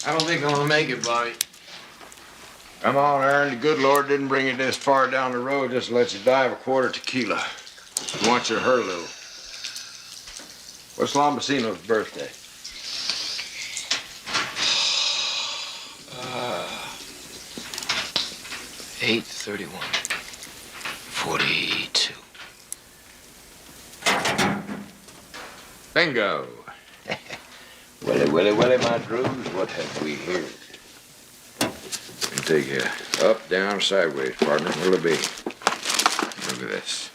I don't think I'm gonna make it, Bobby. Come on, Aaron. The good Lord didn't bring you this far down the road just to let you die of a quart of tequila. He wants you to hurt a little. What's Lombasino's birthday? 8/31. 42. Bingo. Willy, my Drews, what have we here? Take you up, down, sideways, partner. What'll it be? Look at this.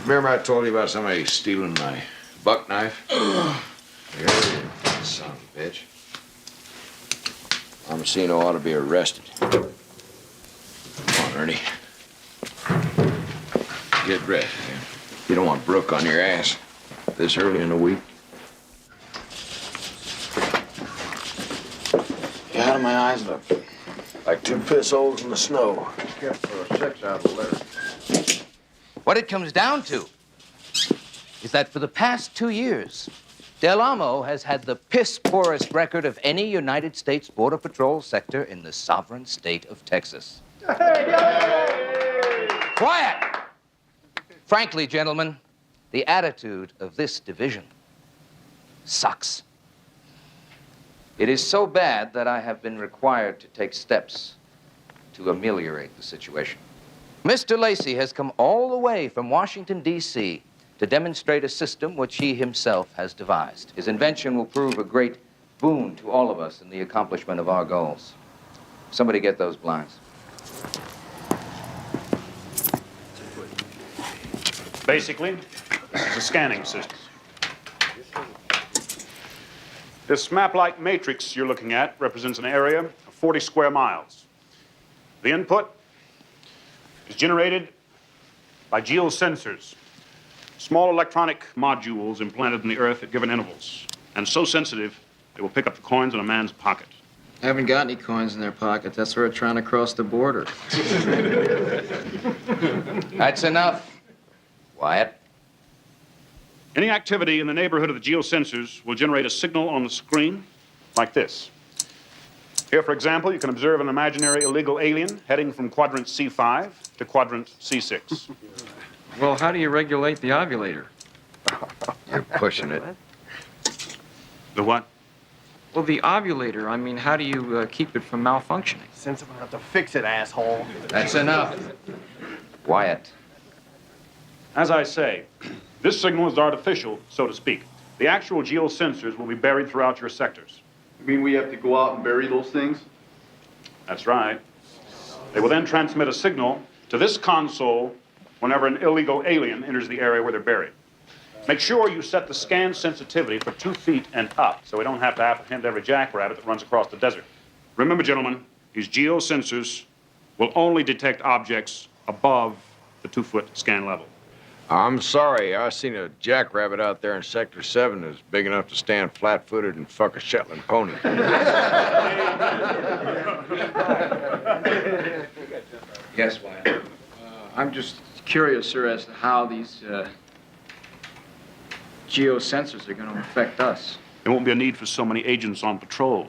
Remember I told you about somebody stealing my buck knife? Here it is, son of a bitch. Lombasino ought to be arrested. Come on, Ernie. Get ready. You don't want Brooke on your ass this early in the week. How do my eyes look? Like two piss holes in the snow. Kept for a 6 out of 11. What it comes down to is that for the past 2 years, Del Amo has had the piss-poorest record of any United States Border Patrol sector in the sovereign state of Texas. Quiet! Frankly, gentlemen, the attitude of this division sucks. It is so bad that I have been required to take steps to ameliorate the situation. Mr. Lacey has come all the way from Washington, D.C. to demonstrate a system which he himself has devised. His invention will prove a great boon to all of us in the accomplishment of our goals. Somebody get those blinds. Basically, this is a scanning system. This map-like matrix you're looking at represents an area of 40 square miles. The input is generated by geosensors, small electronic modules implanted in the earth at given intervals, and so sensitive they will pick up the coins in a man's pocket. Haven't got any coins in their pocket. That's why we're trying to cross the border. That's enough. Wyatt. Any activity in the neighborhood of the geosensors will generate a signal on the screen like this. Here, for example, you can observe an imaginary illegal alien heading from quadrant C5 to quadrant C6. Well, how do you regulate the ovulator? You're pushing it. The what? Well, the ovulator, I mean, how do you keep it from malfunctioning? Since I'm gonna have to fix it, asshole. That's enough. Wyatt. As I say, this signal is artificial, so to speak. The actual geosensors will be buried throughout your sectors. You mean we have to go out and bury those things? That's right. They will then transmit a signal to this console whenever an illegal alien enters the area where they're buried. Make sure you set the scan sensitivity for 2 feet and up, so we don't have to apprehend every jackrabbit that runs across the desert. Remember, gentlemen, these geosensors will only detect objects above the 2-foot scan level. I'm sorry. I seen a jackrabbit out there in Sector 7 that's big enough to stand flat-footed and fuck a Shetland pony. Yes, Wyatt. I'm just curious, sir, as to how these geosensors are going to affect us. There won't be a need for so many agents on patrol.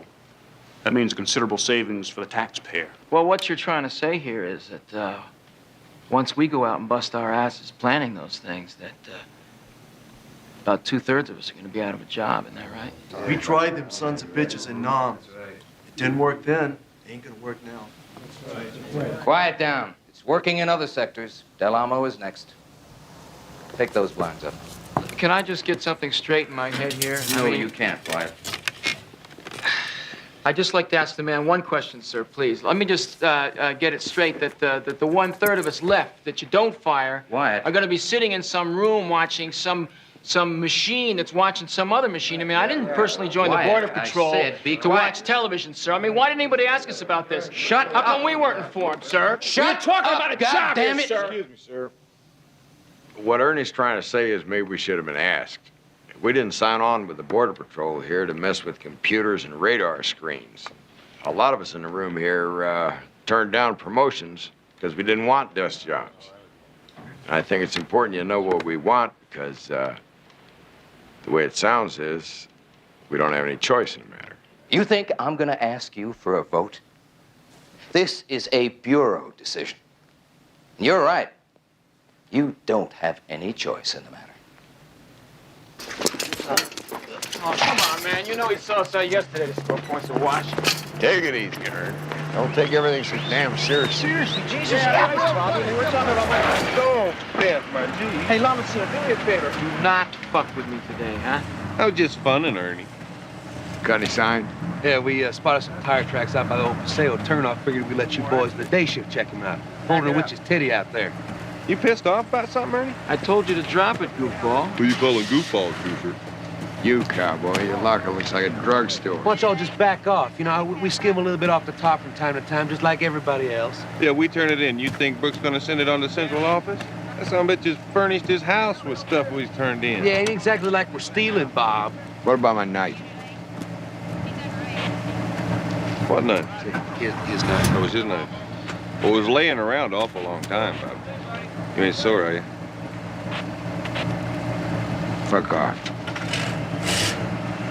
That means considerable savings for the taxpayer. Well, what you're trying to say here is that once we go out and bust our asses planning those things, that about 2/3 of us are going to be out of a job. Isn't that right? We tried them sons of bitches in Nam. It didn't work then. It ain't gonna work now. Quiet down. It's working in other sectors. Del Amo is next. Take those blinds up. Can I just get something straight in my head here? No, I mean, you can't, Wyatt. I'd just like to ask the man one question, sir, please. Let me just get it straight that the 1/3 of us left that you don't fire Wyatt. are going to be sitting in some room watching some machine that's watching some other machine. I mean, I didn't personally join Wyatt, the Border I Patrol said be to quiet. watch television, sir. I mean, why didn't anybody ask us about this? Shut How up. come we weren't informed, sir? Shut We're talking up, about a God job damn here, it. sir. Excuse me, sir. What Ernie's trying to say is maybe we should have been asked. We didn't sign on with the Border Patrol here to mess with computers and radar screens. A lot of us in the room here turned down promotions because we didn't want desk jobs. And I think it's important you know what we want because the way it sounds is we don't have any choice in the matter. You think I'm going to ask you for a vote? This is a Bureau decision. And you're right. You don't have any choice in the matter. Oh, come on, man. You know he saw us yesterday to score points to Washington. Take it easy, Ern. Don't take everything so damn seriously. Seriously, Jesus Christ, Father. We're talking about my Don't bent, my G. Hey, Lamasina, do me a favor. Do not fuck with me today, huh? That was just funning, Ernie. Got any sign? Yeah, we spotted some tire tracks out by the old Paseo turnoff. Figured we'd let you boys in the day shift check him out. Holding a witch's titty out there. You pissed off about something, Ernie? I told you to drop it, goofball. Who you calling goofballs, Goofer? You, cowboy. Your locker looks like a drugstore. Why don't y'all just back off? You know, we skim a little bit off the top from time to time, just like everybody else. Yeah, we turn it in. You think Brooks gonna send it on the central office? That son of a bitch just furnished his house with stuff we've turned in. Yeah, ain't exactly like we're stealing, Bob. What about my knife? What knife? His knife. That was his knife. Well, it was laying around an awful long time, Bob. You ain't sore, are you? Fuck off.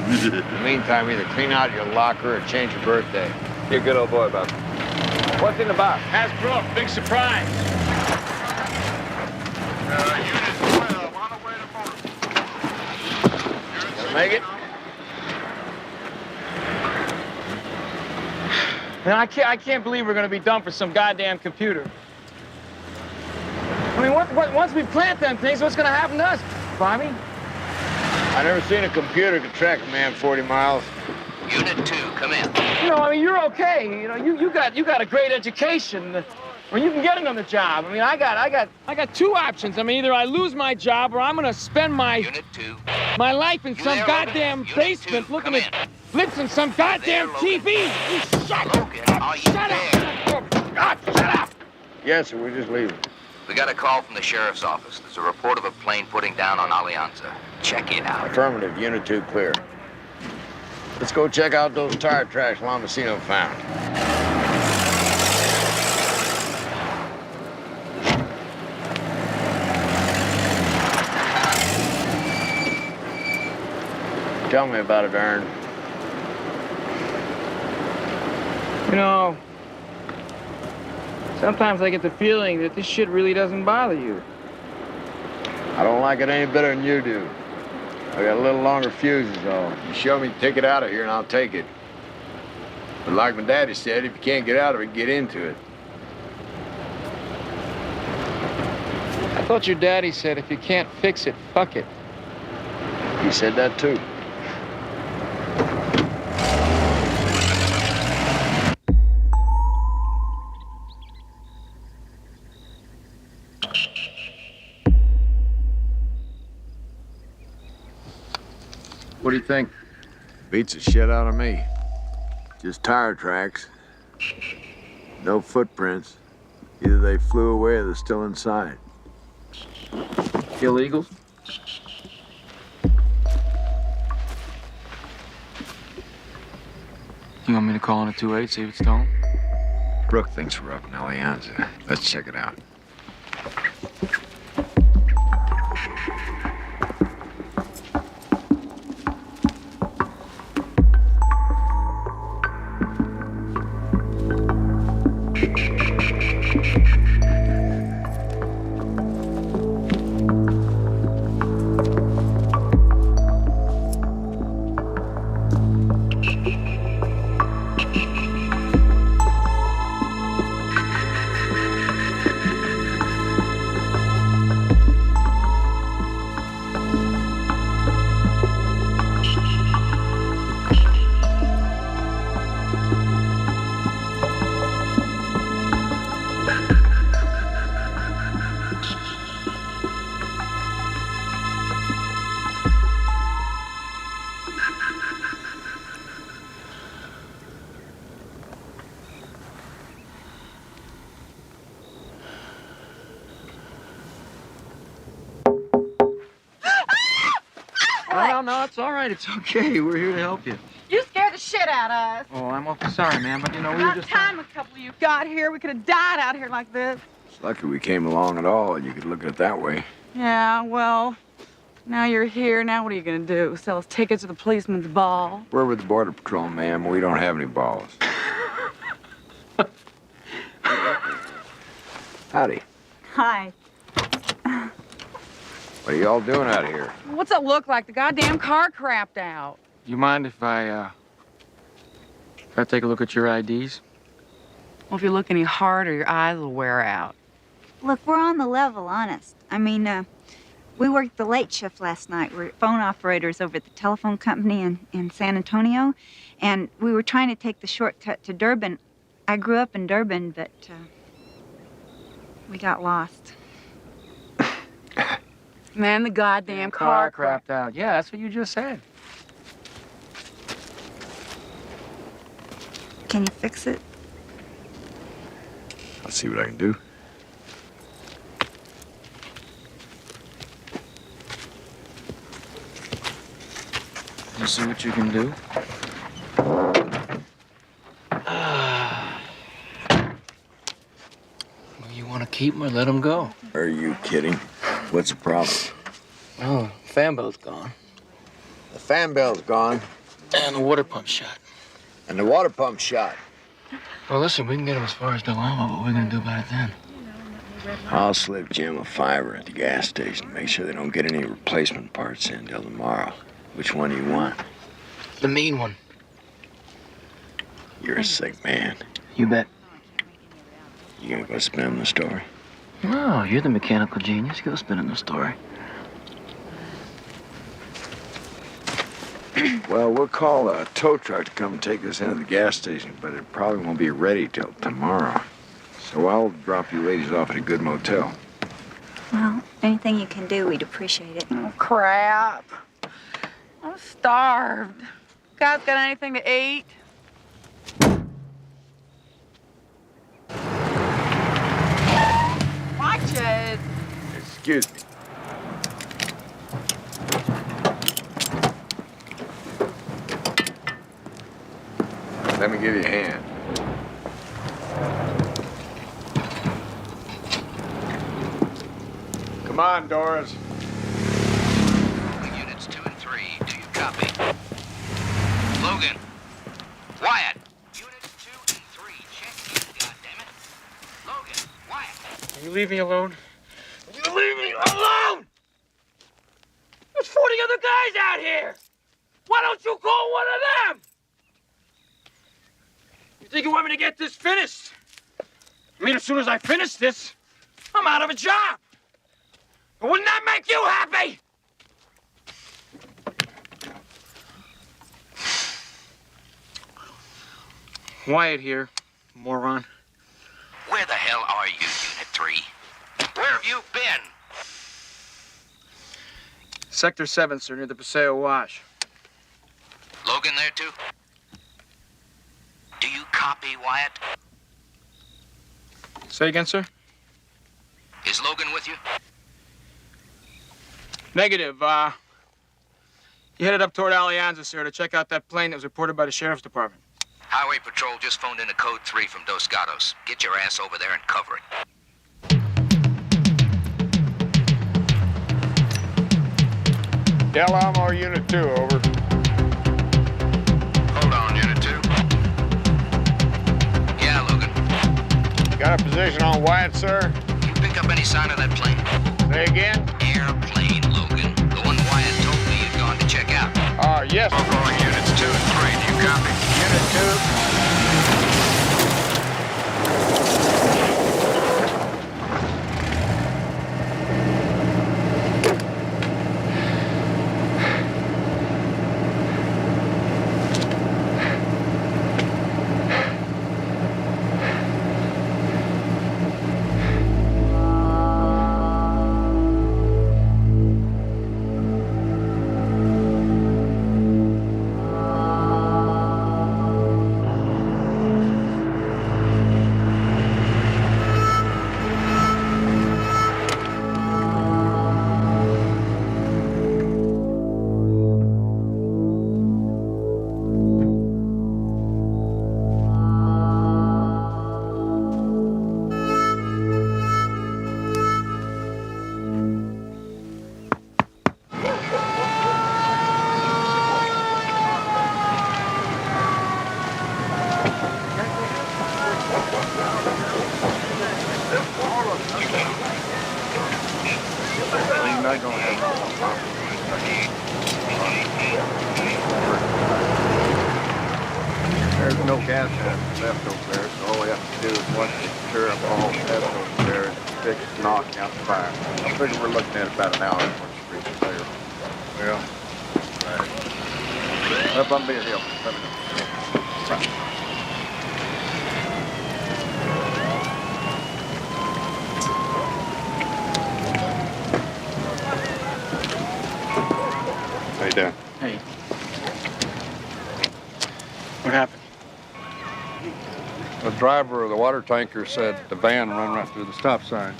In the meantime, either clean out your locker or change your birthday. You're a good old boy, Bob. What's in the box? Hasbro, big surprise. Make it? Man, I can't believe we're gonna be done for some goddamn computer. I mean, once we plant them things, what's gonna happen to us, Bobby? I never seen a computer could track a man 40 miles. Unit 2, come in. You know, I mean, you're okay. You know, you got a great education. Well, you can get another job. I mean, I got two options. I mean, either I lose my job or I'm gonna spend my Unit 2. my life in You some there, goddamn Logan? Unit basement 2, looking come at flips and some goddamn there, Logan? TV. You shut Logan, up! are you Shut there? up! God, shut up! Yes, sir, we're just leaving. We got a call from the sheriff's office. There's a report of a plane putting down on Alianza. Check it out. Affirmative, Unit 2 clear. Let's go check out those tire tracks Lamasino found. Tell me about it, Ern. You know, sometimes I get the feeling that this shit really doesn't bother you. I don't like it any better than you do. I got a little longer fuse is all. You show me the ticket out of here and I'll take it. But like my daddy said, if you can't get out of it, get into it. I thought your daddy said if you can't fix it, fuck it. He said that too. What do you think? Beats the shit out of me. Just tire tracks. No footprints. Either they flew away or they're still inside. Illegals? You want me to call in a 2-8, see if it's stolen? Brooke thinks we're up in Alianza. Let's check it out. all right. It's okay. We're here to help you. You scared the shit out of us. Oh, I'm awfully sorry, man, but, you know, we were About just... time a couple of you got here. We could have died out here like this. It's lucky we came along at all. You could look at it that way. Yeah, well, now you're here. Now what are you gonna do? Sell us tickets to the policeman's ball? We're with the Border Patrol, ma'am. We don't have any balls. Howdy. Hi. What are y'all doing out here? What's it look like? The goddamn car crapped out. You mind if I take a look at your IDs? Well, if you look any harder, your eyes will wear out. Look, we're on the level, honest. I mean, we worked the late shift last night. We're phone operators over at the telephone company in San Antonio, and we were trying to take the shortcut to Durban. I grew up in Durban, but we got lost. Man, the goddamn car crapped. crapped out. Yeah, that's what you just said. Can you fix it? I'll see what I can do. You see what you can do? Well, you want to keep him or let him go? Are you kidding? What's the problem? Oh, fan bell's gone. The fan bell's gone, And the water pump shot. and the water pump's shot. Well, listen, we can get him as far as Del Amo. What are we going to do about it then? I'll slip Jim a $5 at the gas station. Make sure they don't get any replacement parts in till tomorrow. Which one do you want? The mean one. You're a sick man. You bet. You gonna go spin the story? No, you're the mechanical genius. Go spinning the story. Well, we'll call a tow truck to come take us into the gas station, but it probably won't be ready till tomorrow. So I'll drop you ladies off at a good motel. Well, anything you can do, we'd appreciate it. Oh, crap. I'm starved. Guys got anything to eat? Watch it. Excuse me. Let me give you a hand. Come on, Doris. Units 2 and 3, do you copy? Logan. Wyatt. Units 2 and 3, check in, goddammit. Logan. Wyatt. Can you leave me alone? You leave me alone! There's 40 other guys out here! Why don't you call one of them? You think you want me to get this finished? I mean, as soon as I finish this, I'm out of a job. But wouldn't that make you happy? Wyatt here, moron. Where the hell are you, Unit 3? Where have you been? Sector 7, sir, near the Paseo Wash. Logan there, too? Do you copy, Wyatt? Say again, sir? Is Logan with you? Negative. He headed up toward Alianza, sir, to check out that plane that was reported by the sheriff's department. Highway Patrol just phoned in a code 3 from Dos Gatos. Get your ass over there and cover it. Del Amo, Unit 2, over. Hold on, Unit 2. Yeah, Logan. Got a position on Wyatt, sir? You pick up any sign of that plane? Say again? Airplane, Logan. The one Wyatt told me you'd gone to check out. Yes. I'm calling Units 2 and 3. Do you copy? Unit 2. You're not gonna have no problem. There's no gas tank left over there, so all we have to do is watch the sheriff all that's over there and fix knocking out the fire. I figure we're looking at about an hour before she reaches there. Well, right. Up on Beer Hill. Let me know. Right. How you doing? Hey. What happened? The driver of the water tanker said the van run right through the stop sign.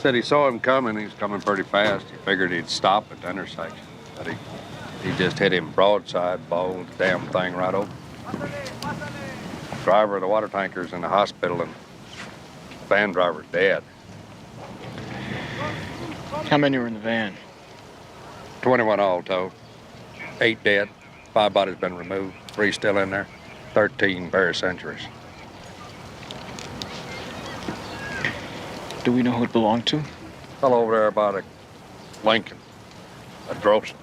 Said he saw him coming. He was coming pretty fast. He figured he'd stop at the intersection. But he just hit him broadside, bowled the damn thing right over. The driver of the water tanker's in the hospital and the van driver's dead. How many were in the van? 21 all told. 8 dead. 5 bodies been removed. 3 still in there. 13 paracenturies. Do we know who it belonged to? Fellow over there about a Lincoln. A Drosen.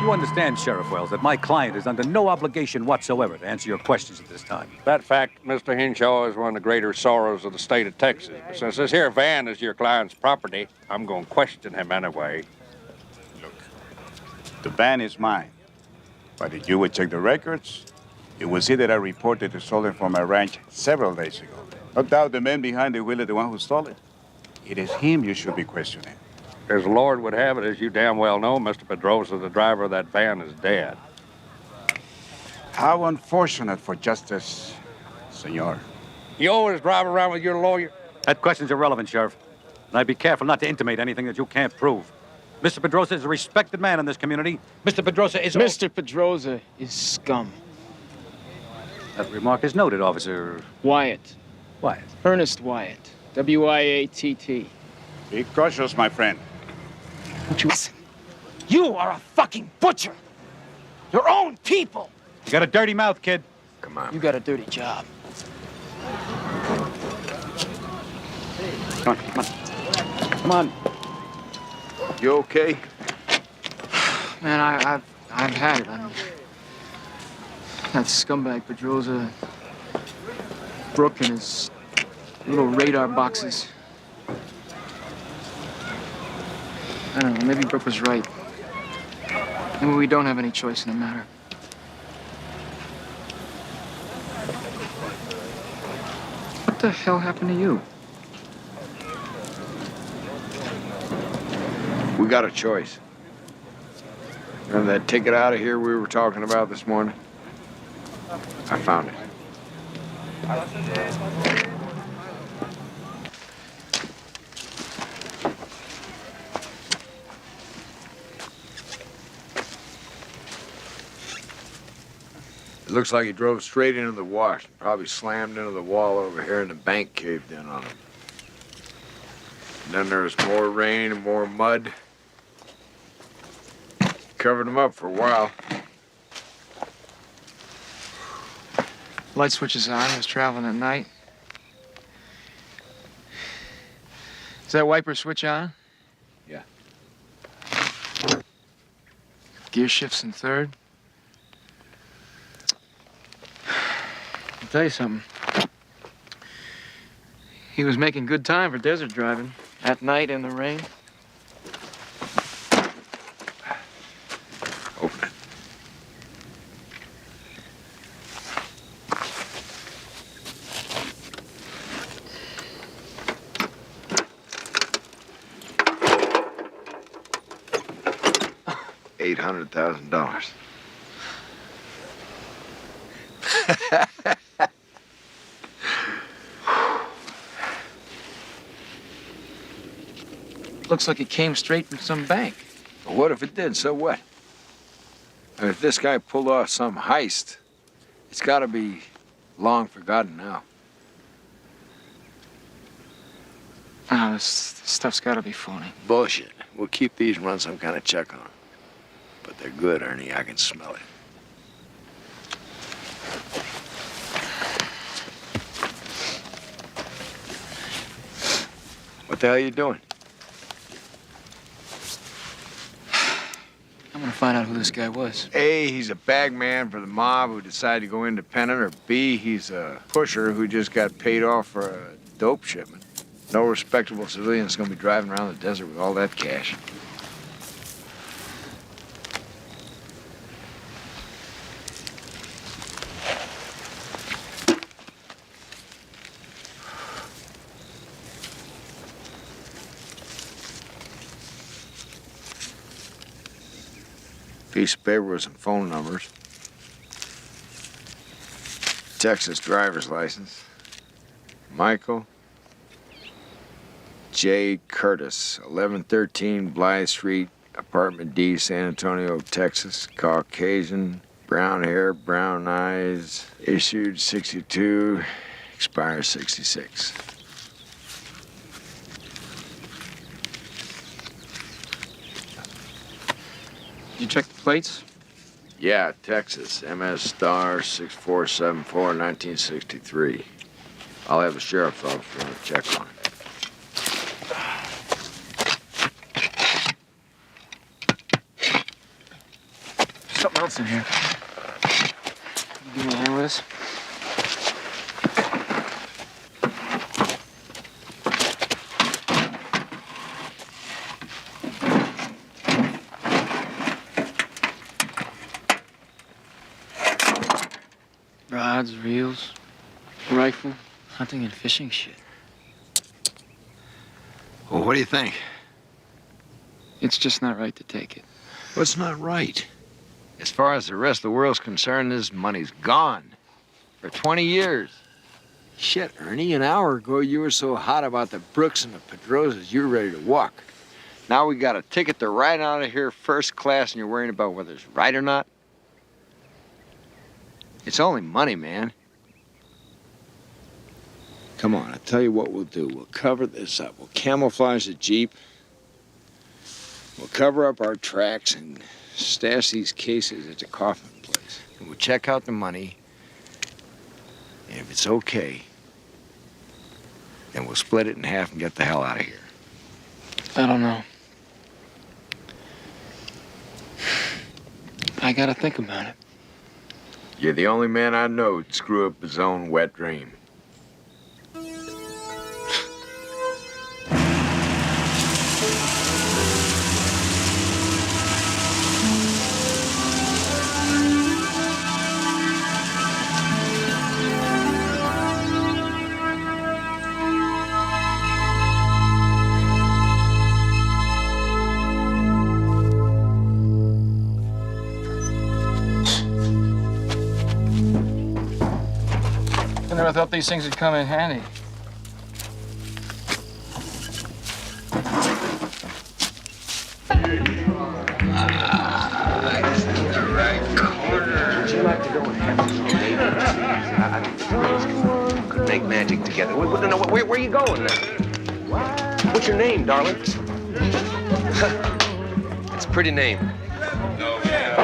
You understand, Sheriff Wells, that my client is under no obligation whatsoever to answer your questions at this time. That fact, Mr. Henshaw, is one of the greater sorrows of the state of Texas. But since this here van is your client's property, I'm going to question him anyway. Look, the van is mine. But if you would check the records, you will see that I reported it stolen from my ranch several days ago. No doubt the man behind the wheel is the one who stole it. It is him you should be questioning. As the Lord would have it, as you damn well know, Mr. Pedrosa, the driver of that van, is dead. How unfortunate for justice, senor. You always drive around with your lawyer? That question's irrelevant, Sheriff. And I'd be careful not to intimate anything that you can't prove. Mr. Pedrosa is a respected man in this community. Mr. Pedrosa is... Mr. Pedrosa is scum. That remark is noted, Officer... Wyatt. Wyatt? Ernest Wyatt. W-I-A-T-T. Be cautious, my friend. Don't you listen? You are a fucking butcher. Your own people. You got a dirty mouth, kid. Come on. You got a dirty job. Come on, come on. Come on. You okay? Man, I've had it. That scumbag Pedrosa, Brooke and his little radar boxes. I don't know, maybe Brooke was right. Maybe we don't have any choice in the matter. What the hell happened to you? We got a choice. Remember that ticket out of here we were talking about this morning? I found it. It looks like he drove straight into the wash and probably slammed into the wall over here and the bank caved in on him. And then there was more rain and more mud. Covered them up for a while. Light switch is on. I was traveling at night. Is that wiper switch on? Yeah. Gear shifts in third. I'll tell you something. He was making good time for desert driving. At night in the rain. Open it. $800,000. Looks like it came straight from some bank. But what if it did? So what? I mean, if this guy pulled off some heist, it's got to be long forgotten now. Oh, this stuff's got to be phony. Bullshit. We'll keep these and run some kind of check on them. But they're good, Ernie. I can smell it. What the hell are you doing? I'm gonna find out who this guy was. A, he's a bag man for the mob who decided to go independent, or B, he's a pusher who just got paid off for a dope shipment. No respectable civilian's gonna be driving around the desert with all that cash. Piece of paper with some phone numbers. Texas driver's license. Michael J. Curtis, 1113 Blythe Street, apartment D, San Antonio, Texas. Caucasian, brown hair, brown eyes. Issued 62, expires 66. Did you check the plates? Yeah, Texas, MS star 6474, 1963. I'll have the sheriff's officer on a check on it. Something else in here. You give me a hand with this? Rods, reels, rifle, hunting and fishing shit. Well, what do you think? It's just not right to take it. What's not right? As far as the rest of the world's concerned, this money's gone. For 20 years. Shit, Ernie, an hour ago you were so hot about the Brooks and the Pedrosas, you were ready to walk. Now we got a ticket to ride out of here first class and you're worrying about whether it's right or not? It's only money, man. Come on, I'll tell you what we'll do. We'll cover this up. We'll camouflage the Jeep. We'll cover up our tracks and stash these cases at the coffin place. And we'll check out the money. And if it's okay, then we'll split it in half and get the hell out of here. I don't know. I gotta think about it. You're the only man I know who'd screw up his own wet dream. I never thought these things would come in handy. Could make magic together. Where are you going now? What's your name, darling? It's a pretty name. No, yeah,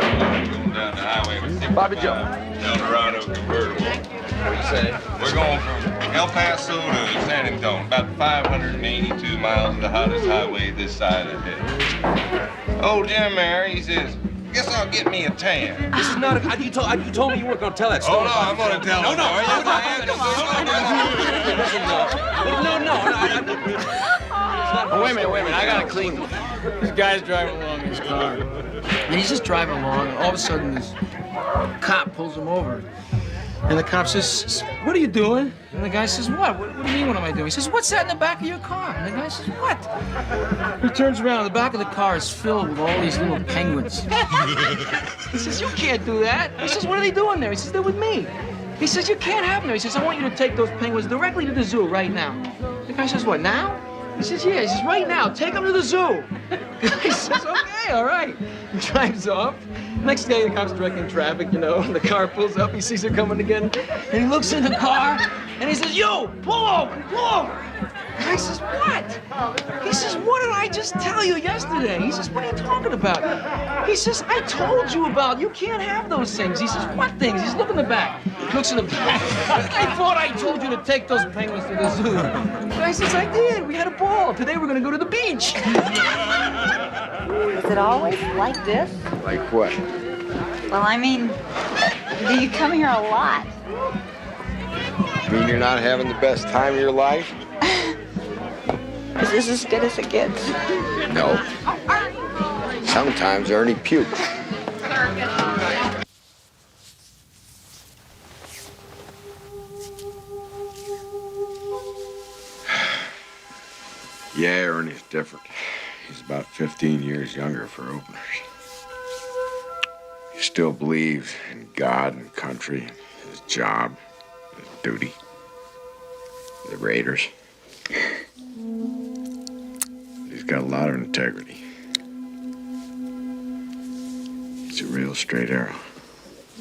going down the highway with Bobby Joe. Eldorado convertible. What do you say? We're going from El Paso to San Antonio, about 582 miles of the hottest highway this side of the hill. Old Jim there, he says, guess I'll get me a tan. This is not a... You told me you weren't going to tell that story. Oh, no, I'm going to tell it. No. Oh, wait a minute. I gotta clean this. This guy's driving along in his car. And he's just driving along, and all of a sudden this cop pulls him over. And the cop says, "What are you doing?" And the guy says, "What? What do you mean, what am I doing?" He says, "What's that in the back of your car?" And the guy says, "What?" He turns around, the back of the car is filled with all these little penguins. He says, "You can't do that." He says, "What are they doing there?" He says, "They're with me." He says, "You can't have them there." He says, "I want you to take those penguins directly to the zoo right now." The guy says, "What, now?" He says, "Yeah." He says, "Right now, take them to the zoo." The guy says, "Okay, all right." He drives off. Next day, the cop's directing traffic, you know. The car pulls up, he sees her coming again, and he looks in the car, and he says, "You, pull over, pull over." The guy says, "What?" He says, "What did I just tell you yesterday?" He says, "What are you talking about?" He says, "I told you about, you can't have those things." He says, "What things?" He says, "Look in the back." He looks in the back. "I thought I told you to take those penguins to the zoo." The guy says, "I did. We had a ball. Today we're going to go to the beach." Is it always like this? Like what? Well, I mean, do you come here a lot? Mean you're not having the best time of your life? Is this as good as it gets? No. Sometimes Ernie pukes. Yeah, Ernie's different. He's about 15 years younger for openers. He still believes in God and country, his job, his duty, the Raiders. He's got a lot of integrity. He's a real straight arrow.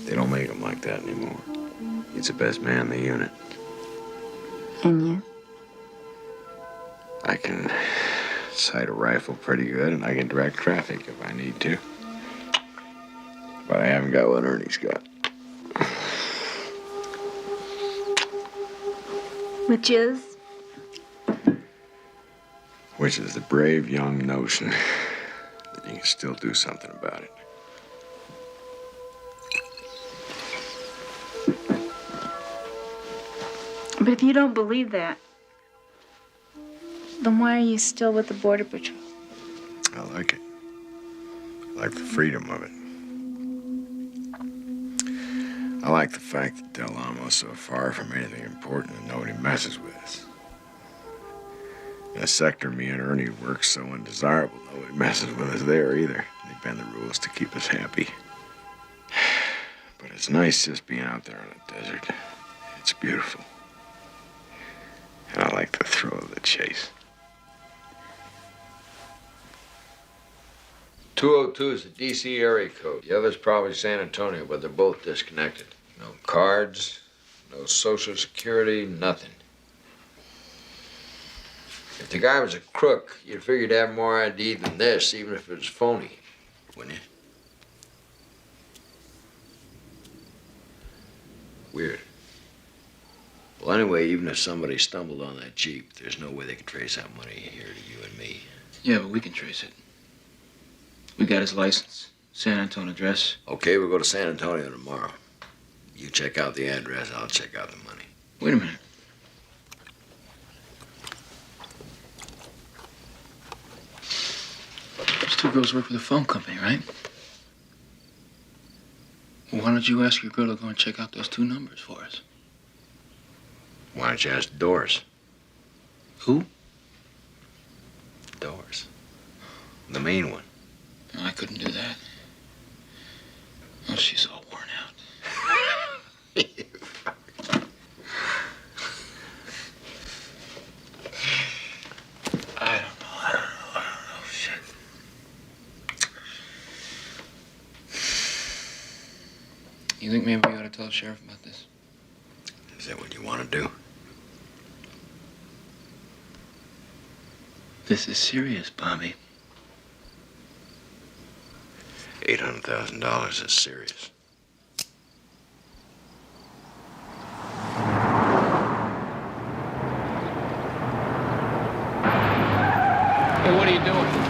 They don't make him like that anymore. He's the best man in the unit. And you? I can sight a rifle pretty good, and I can direct traffic if I need to. But I haven't got what Ernie's got. Which is? Which is the brave young notion that you can still do something about it. But if you don't believe that, then why are you still with the Border Patrol? I like it. I like the freedom of it. I like the fact that Del Amo's so far from anything important that nobody messes with us. In a sector me and Ernie work so undesirable, nobody messes with us there either. They bend the rules to keep us happy. But it's nice just being out there in the desert. It's beautiful. And I like the thrill of the chase. 202 is the D.C. area code. The other's probably San Antonio, but they're both disconnected. No cards, no social security, nothing. If the guy was a crook, you'd figure he'd have more ID than this, even if it was phony, wouldn't you? Weird. Well, anyway, even if somebody stumbled on that Jeep, there's no way they could trace that money here to you and me. Yeah, but we can trace it. We got his license, San Antonio address. Okay, we'll go to San Antonio tomorrow. You check out the address, I'll check out the money. Wait a minute. Those two girls work for the phone company, right? Well, why don't you ask your girl to go and check out those two numbers for us? Why don't you ask Doris? Who? Doris. The main one. No, I couldn't do that. Oh, she's all worn out. I don't know. Shit. You think maybe we ought to tell the sheriff about this? Is that what you want to do? This is serious, Bobby. $800,000 is serious. Hey, what are you doing?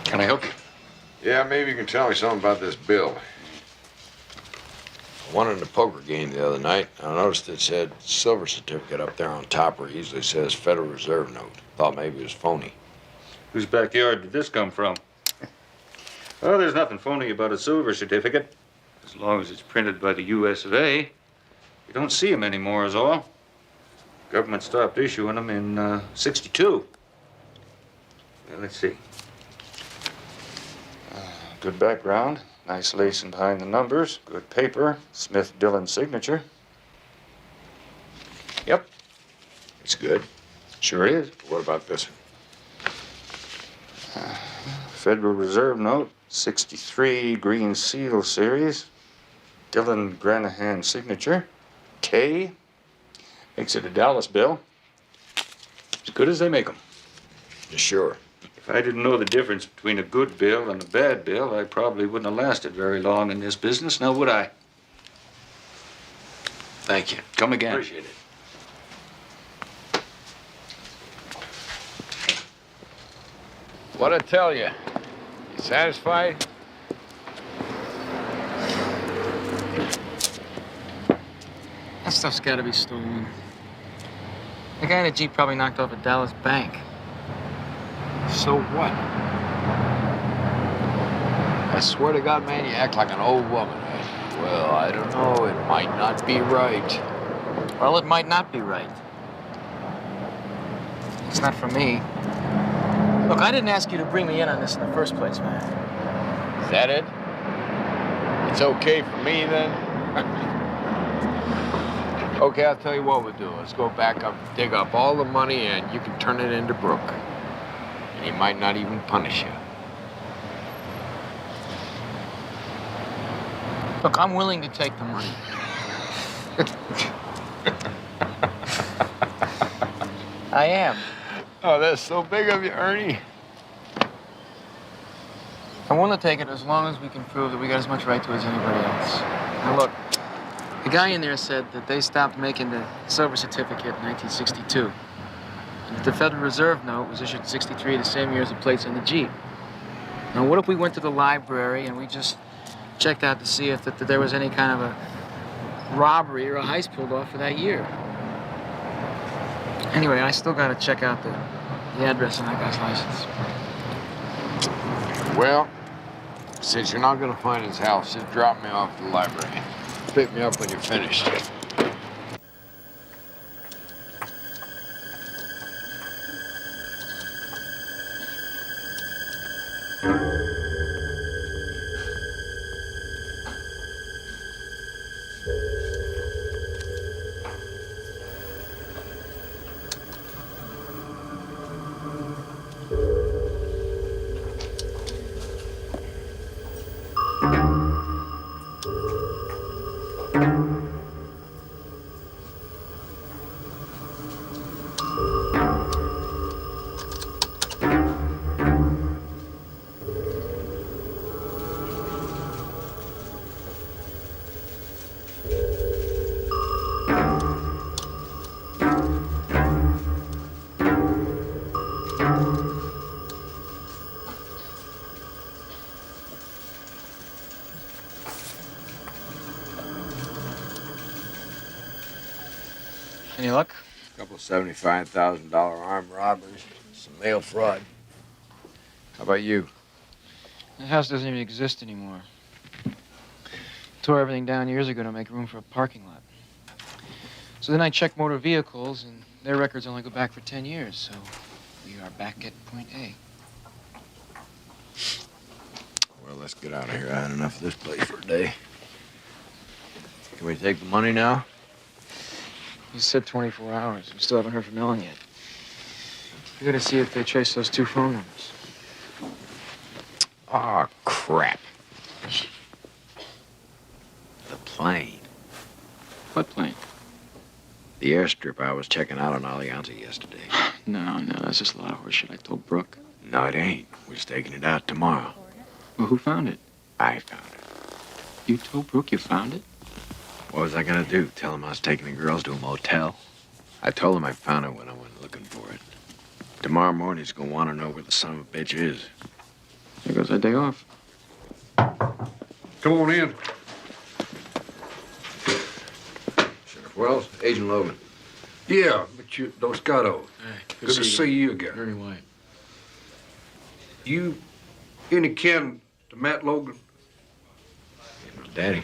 Can I help you? Yeah, maybe you can tell me something about this bill. I won in the poker game the other night. I noticed it said silver certificate up there on top where it usually says Federal Reserve note. Thought maybe it was phony. Whose backyard did this come from? Well, there's nothing phony about a silver certificate. As long as it's printed by the U.S. of A. You don't see them anymore is all. Government stopped issuing them in 62. Well, let's see. Good background. Nice lacing behind the numbers. Good paper. Smith Dillon signature. Yep. It's good. Sure is. What about this one? Federal Reserve note, 63 Green Seal series. Dillon Granahan signature. K. Makes it a Dallas bill. As good as they make them. Sure. If I didn't know the difference between a good bill and a bad bill, I probably wouldn't have lasted very long in this business, now would I? Thank you. Come again. Appreciate it. What'd I tell you? You satisfied? That stuff's gotta be stolen. The guy in the Jeep probably knocked off a Dallas bank. So what? I swear to God, man, you act like an old woman. Well, I don't know. It might not be right. Well, it might not be right. It's not for me. Look, I didn't ask you to bring me in on this in the first place, man. Is that it? It's okay for me, then? Okay, I'll tell you what we'll do. Let's go back up, dig up all the money, and you can turn it into Brooke. And he might not even punish you. Look, I'm willing to take the money. I am. Oh, that's so big of you, Ernie. I'm willing to take it as long as we can prove that we got as much right to it as anybody else. Now, look, the guy in there said that they stopped making the silver certificate in 1962. And that the Federal Reserve note was issued in 63, the same year as the plates on the Jeep. Now, what if we went to the library and we just checked out to see if there was any kind of a robbery or a heist pulled off for that year? Anyway, I still gotta check out the address on that guy's license. Well, since you're not gonna find his house, just drop me off at the library. Pick me up when you're finished. Any luck? A couple of $75,000 armed robberies, some mail fraud. How about you? The house doesn't even exist anymore. Tore everything down years ago to make room for a parking lot. So then I checked motor vehicles, and their records only go back for 10 years, so we are back at point A. Well, let's get out of here. I had enough of this place for a day. Can we take the money now? You said 24 hours. We still haven't heard from Ellen yet. We gotta see if they trace those 2 phone numbers. Oh, crap. The plane. What plane? The airstrip I was checking out on Alianza yesterday. No, that's just a lot of horseshit. I told Brooke. No, it ain't. We're taking it out tomorrow. Well, who found it? I found it. You told Brooke you found it? What was I gonna do? Tell him I was taking the girls to a motel? I told him I found it when I went looking for it. Tomorrow morning he's gonna want to know where the son of a bitch is. There goes our day off. Come on in. Sheriff Wells, Agent Logan. Yeah, but you, Dos Gatos. Good to see you again. Ernie White. You any kin to Matt Logan? Daddy.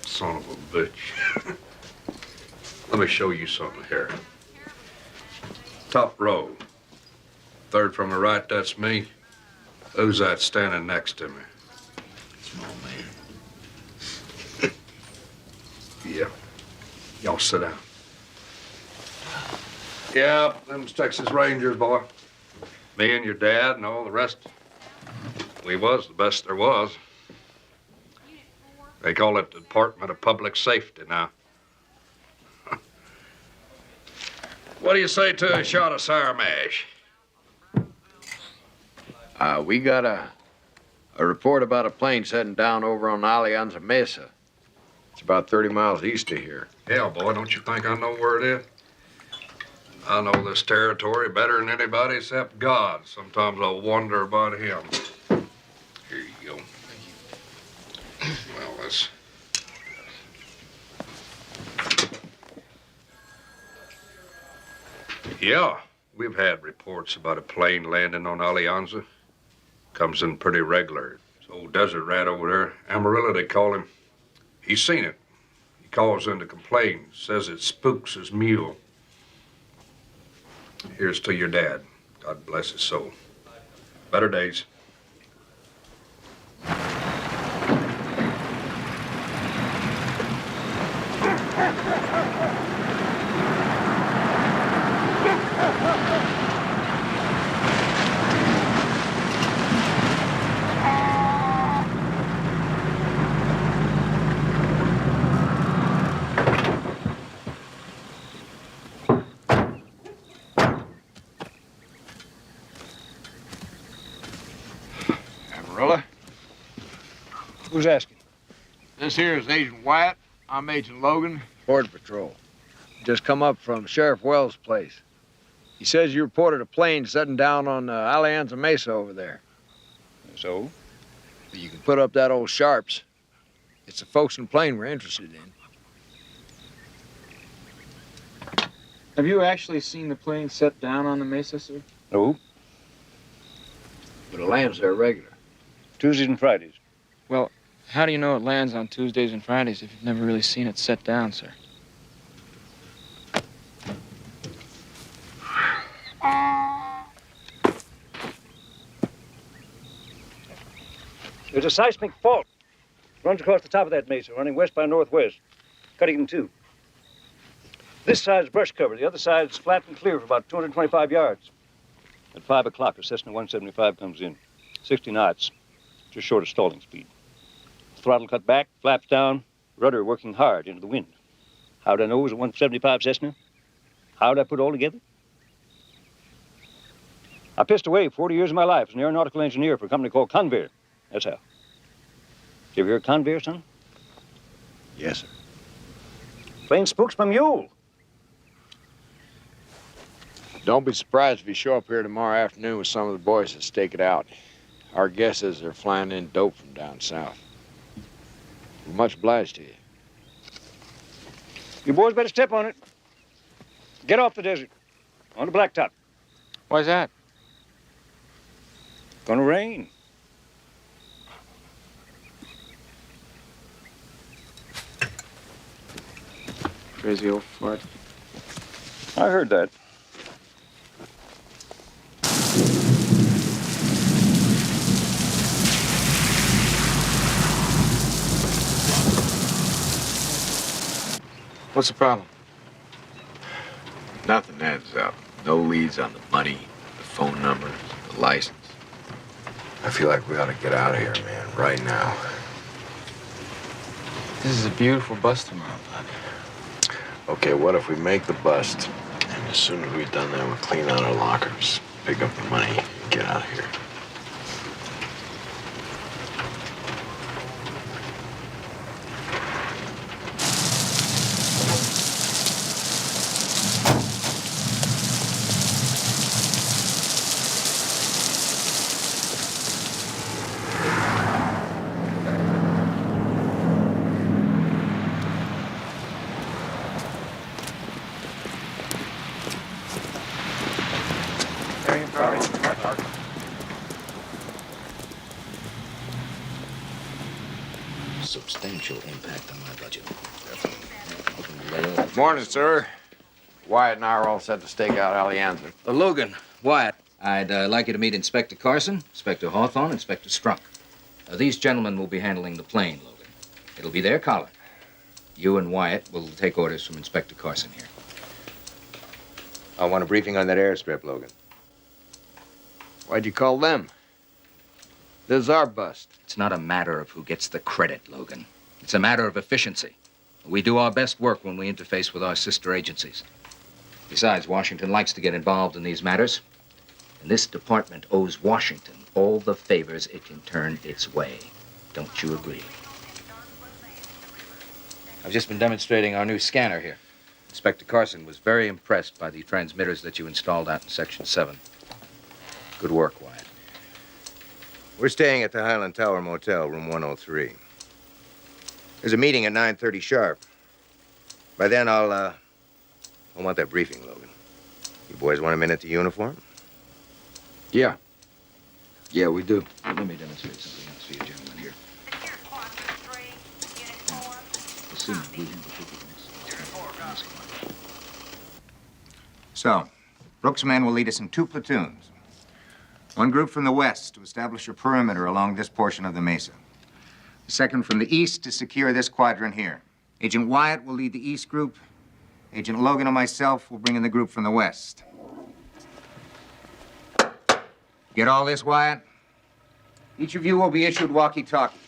Son of a bitch. Let me show you something here. Top row. Third from the right, that's me. Who's that standing next to me? Small man. Yeah. Y'all sit down. Yeah, them's Texas Rangers, boy. Me and your dad and all the rest. We was the best there was. They call it the Department of Public Safety now. What do you say to a shot of sour mash? We got a report about a plane setting down over on Alianza Mesa. It's about 30 miles east of here. Hell, boy, don't you think I know where it is? I know this territory better than anybody except God. Sometimes I wonder about him. Here you go. Thank you. Well, let's... Yeah, we've had reports about a plane landing on Alianza. Comes in pretty regular. It's old desert rat over there. Amarillo, they call him. He's seen it. He calls in to complain. Says it spooks his mule. Here's to your dad. God bless his soul. Better days. Amarillo? Who's asking? This here is Agent White. I'm Agent Logan, Border Patrol. Just come up from Sheriff Wells' place. He says you reported a plane setting down on Alianza Mesa over there. So? You can put up that old Sharps. It's the folks in the plane we're interested in. Have you actually seen the plane set down on the mesa, sir? No. But it lands there regular. Tuesdays and Fridays. Well, how do you know it lands on Tuesdays and Fridays if you've never really seen it set down, sir? There's a seismic fault. Runs across the top of that mesa, running west by northwest, cutting in two. This side's brush cover. The other side's flat and clear for about 225 yards. At 5 o'clock, a Cessna 175 comes in. 60 knots, just short of stalling speed. Throttle cut back, flaps down, rudder working hard into the wind. How'd I know it was a 175 Cessna? How'd I put it all together? I pissed away 40 years of my life as an aeronautical engineer for a company called Convair. That's how. You ever hear of Convair, son? Yes, sir. Plane spooks my mule. Don't be surprised if you show up here tomorrow afternoon with some of the boys that stake it out. Our guess is they're flying in dope from down south. We're much obliged to you. You boys better step on it. Get off the desert. On the blacktop. Why's that? Gonna rain. Crazy old fart. I heard that. What's the problem? Nothing adds up. No leads on the money, the phone numbers, the license. I feel like we ought to get out of here, man, right now. This is a beautiful bust tomorrow, bud. Okay, what if we make the bust, and as soon as we've done that, we'll clean out our lockers, pick up the money, and get out of here. Substantial impact on my budget. Morning, sir. Wyatt and I are all set to stake out Alianza. Logan, Wyatt, I'd like you to meet Inspector Carson, Inspector Hawthorne, Inspector Strunk. These gentlemen will be handling the plane, Logan. It'll be their collar. You and Wyatt will take orders from Inspector Carson here. I want a briefing on that airstrip, Logan. Why'd you call them? This is our bust. It's not a matter of who gets the credit, Logan. It's a matter of efficiency. We do our best work when we interface with our sister agencies. Besides, Washington likes to get involved in these matters. And this department owes Washington all the favors it can turn its way. Don't you agree? I've just been demonstrating our new scanner here. Inspector Carson was very impressed by the transmitters that you installed out in Section 7. Good work, Wyatt. We're staying at the Highland Tower Motel, room 103. There's a meeting at 9:30 sharp. By then, I'll want that briefing, Logan. You boys want a minute to uniform? Yeah. Yeah, we do. Let me demonstrate something else for you gentlemen here. So, Brooks' men will lead us in 2 platoons. One group from the west to establish a perimeter along this portion of the mesa. The second from the east to secure this quadrant here. Agent Wyatt will lead the east group. Agent Logan and myself will bring in the group from the west. Get all this, Wyatt? Each of you will be issued walkie-talkies.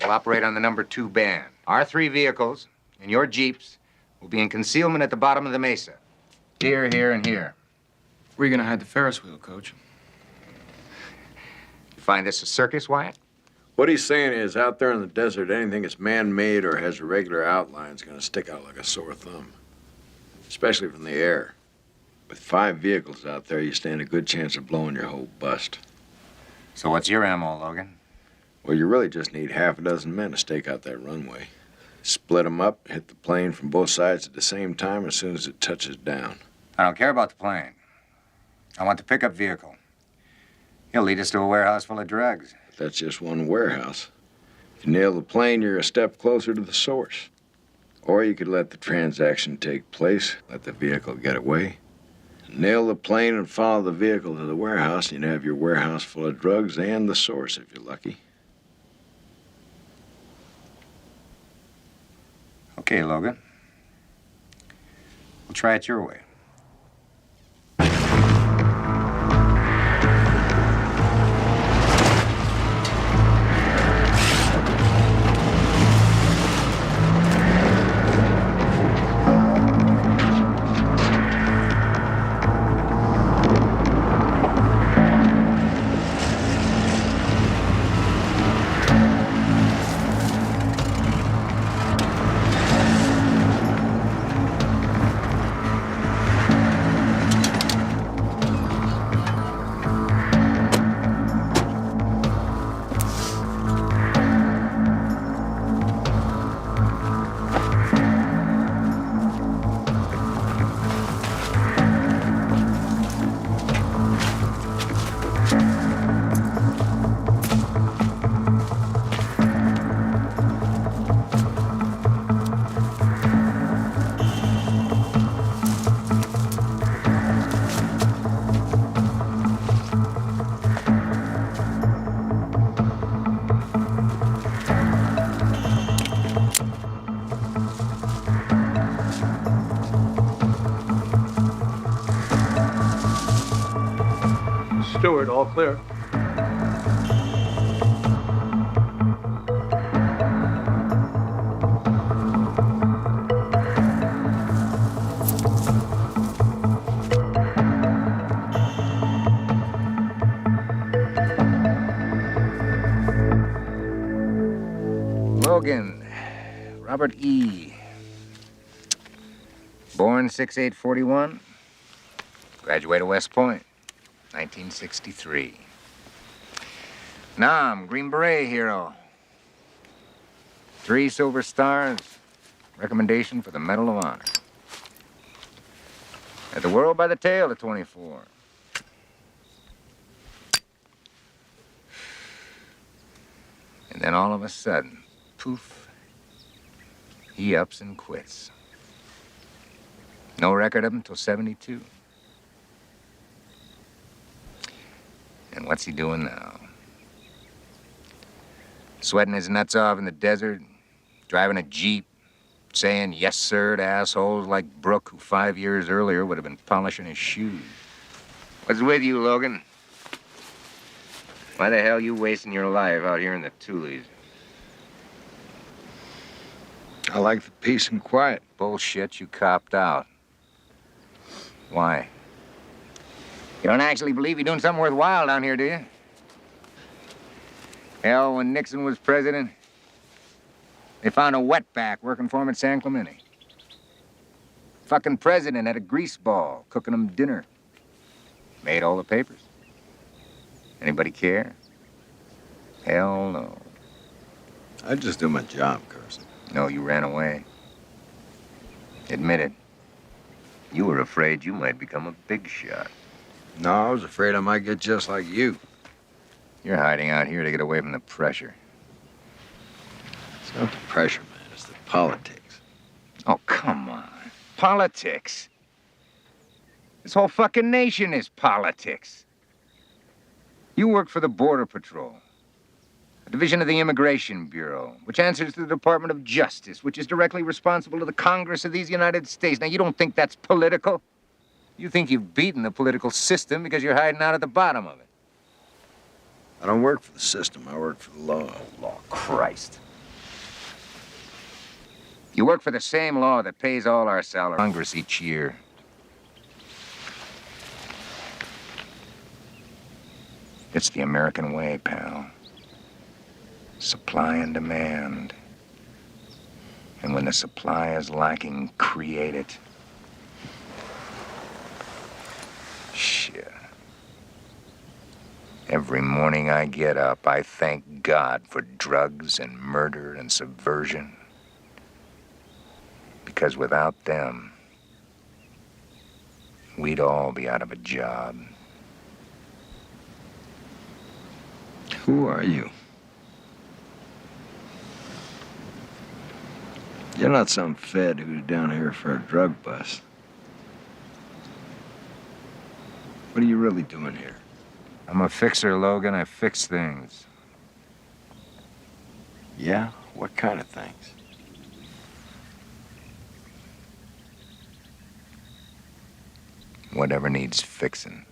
We'll operate on the number 2 band. Our 3 vehicles and your jeeps will be in concealment at the bottom of the mesa. Here, here, and here. Where are you gonna hide the Ferris wheel, Coach? You find this a circus, Wyatt? What he's saying is, out there in the desert, anything that's man-made or has a regular outline is gonna stick out like a sore thumb. Especially from the air. With 5 vehicles out there, you stand a good chance of blowing your whole bust. So what's your ammo, Logan? Well, you really just need half a dozen men to stake out that runway. Split them up, hit the plane from both sides at the same time as soon as it touches down. I don't care about the plane. I want the pickup vehicle. He'll lead us to a warehouse full of drugs. But that's just one warehouse. If you nail the plane, you're a step closer to the source. Or you could let the transaction take place, let the vehicle get away. Nail the plane and follow the vehicle to the warehouse, and you'd have your warehouse full of drugs and the source if you're lucky. Okay, Logan. We'll try it your way. Stewart, all clear. Logan, Robert E. Born 6/8/41. Graduated West Point, 1963. Nam, Green Beret hero. 3 Silver Stars. Recommendation for the Medal of Honor. Had the world by the tail at 24. And then all of a sudden, poof, he ups and quits. No record of him till 72. And what's he doing now? Sweating his nuts off in the desert, driving a Jeep, saying yes, sir, to assholes like Brooke, who 5 years earlier would have been polishing his shoes. What's with you, Logan? Why the hell you wasting your life out here in the Tules? I like the peace and quiet. Bullshit, you copped out. Why? You don't actually believe you're doing something worthwhile down here, do you? Hell, when Nixon was president, they found a wetback working for him at San Clemente. Fucking president had a grease ball cooking him dinner. Made all the papers. Anybody care? Hell no. I just do my job, Carson. No, you ran away. Admit it. You were afraid you might become a big shot. No, I was afraid I might get just like you. You're hiding out here to get away from the pressure. It's not the pressure, man. It's the politics. Oh, come on. Politics? This whole fucking nation is politics. You work for the Border Patrol, a division of the Immigration Bureau, which answers to the Department of Justice, which is directly responsible to the Congress of these United States. Now, you don't think that's political? You think you've beaten the political system because you're hiding out at the bottom of it. I don't work for the system. I work for the law. Law, Christ. You work for the same law that pays all our salary. Congress each year. It's the American way, pal. Supply and demand. And when the supply is lacking, create it. Shit. Every morning I get up, I thank God for drugs and murder and subversion. Because without them, we'd all be out of a job. Who are you? You're not some fed who's down here for a drug bust. What are you really doing here? I'm a fixer, Logan. I fix things. Yeah? What kind of things? Whatever needs fixing.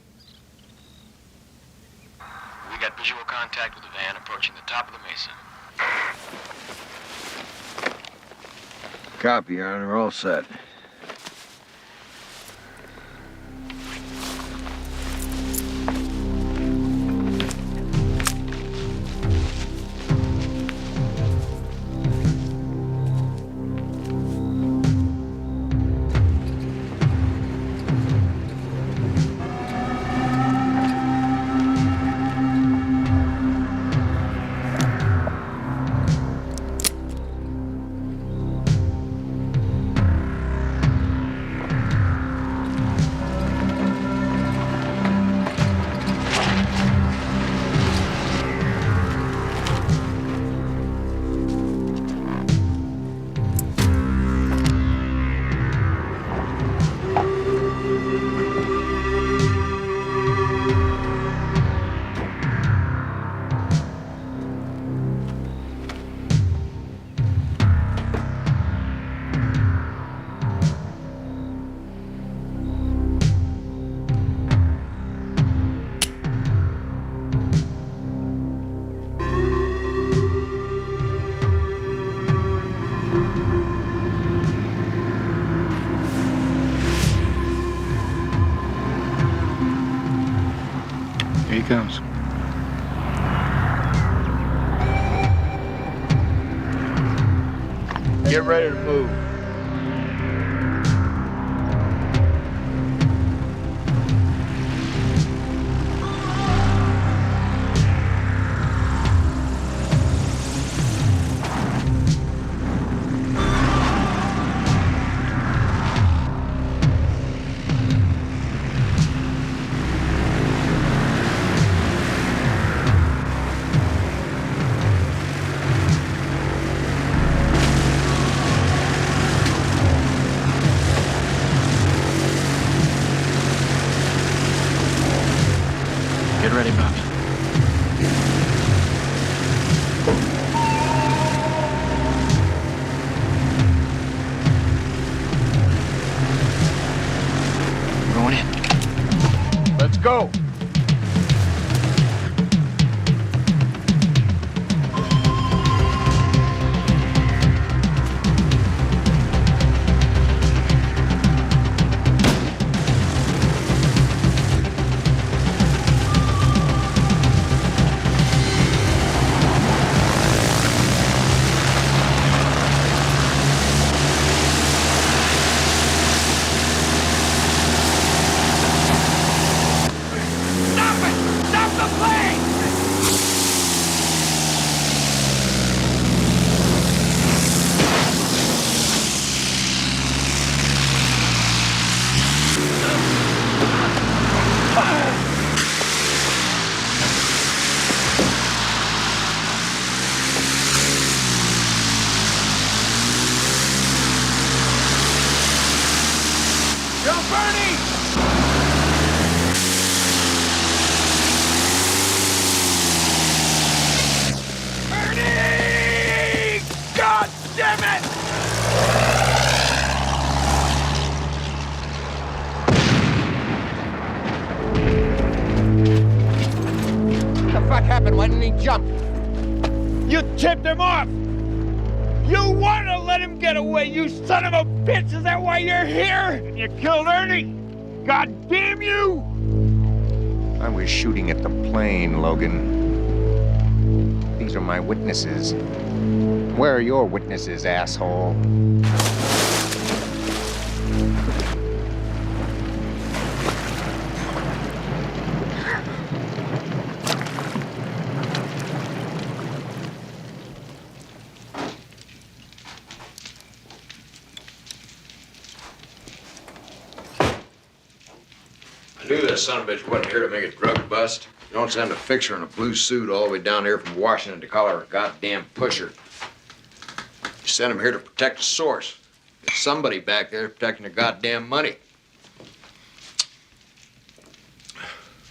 We got visual contact with the van approaching the top of the mesa. Copy, Your Honor. All set. comes. Get ready to move. Get ready, Bobby. Going in. Let's go. What the fuck happened? Why didn't he jump? You tipped him off! You want to let him get away, you son of a bitch! Is that why you're here? And you killed Ernie? God damn you! I was shooting at the plane, Logan. These are my witnesses. Where are your witnesses, asshole? I knew that son of a bitch wasn't here to make a drug bust. You don't send a fixer in a blue suit all the way down here from Washington to call her a goddamn pusher. You sent him here to protect the source. There's somebody back there protecting the goddamn money.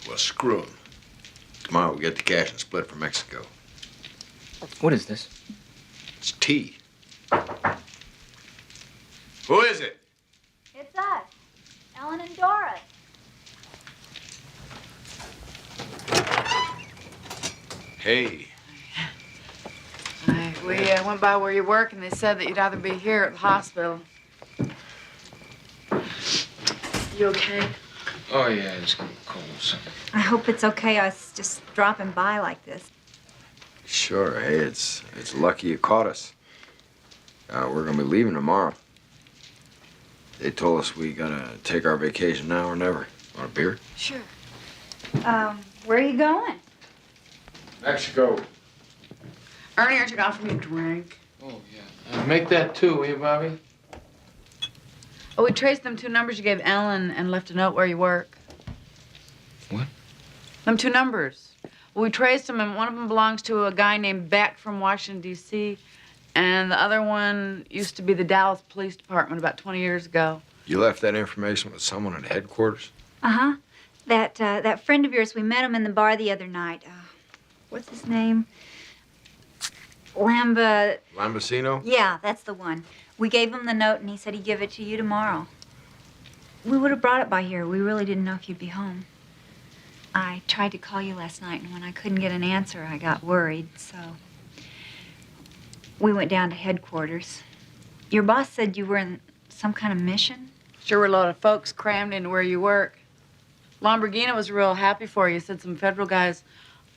Well, screw him. Tomorrow we'll get the cash and split for Mexico. What is this? It's tea. Who is it? It's us, Ellen and Doris. Hey. We went by where you work, and they said that you'd either be here or at the hospital. You okay? Oh, yeah, it's cold. I hope it's okay. I was just dropping by like this. Sure, hey, it's lucky you caught us. We're gonna be leaving tomorrow. They told us we gotta take our vacation now or never. Want a beer? Sure. Where are you going? Mexico. Ernie, aren't you going for me a drink? Oh, yeah. Make that two, will you, Bobby? Oh, we traced them 2 numbers you gave Ellen and left a note where you work. What? Them 2 numbers. Well, we traced them, and one of them belongs to a guy named Beck from Washington, D.C., and the other one used to be the Dallas Police Department about 20 years ago. You left that information with someone at headquarters? Uh-huh. That friend of yours, we met him in the bar the other night. What's his name? Lambasino? Yeah, that's the one. We gave him the note, and he said he'd give it to you tomorrow. We would have brought it by here. We really didn't know if you'd be home. I tried to call you last night, and when I couldn't get an answer, I got worried, so we went down to headquarters. Your boss said you were in some kind of mission? Sure were a lot of folks crammed into where you work. Lamborghini was real happy for you. He said some federal guys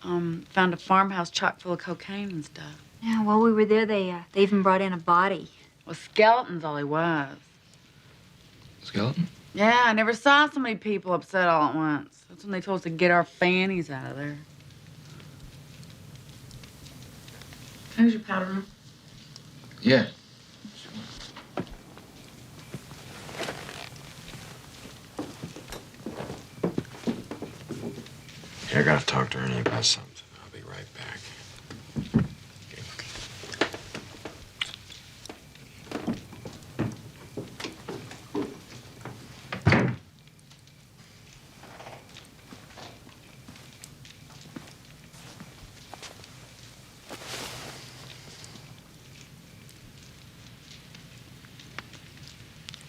found a farmhouse chock full of cocaine and stuff. Yeah, while we were there, they even brought in a body. Well, skeleton's all he was. Skeleton? Yeah, I never saw so many people upset all at once. That's when they told us to get our fannies out of there. Here's your powder room. Yeah. Hey, I gotta talk to Ernie about something. I'll be right back.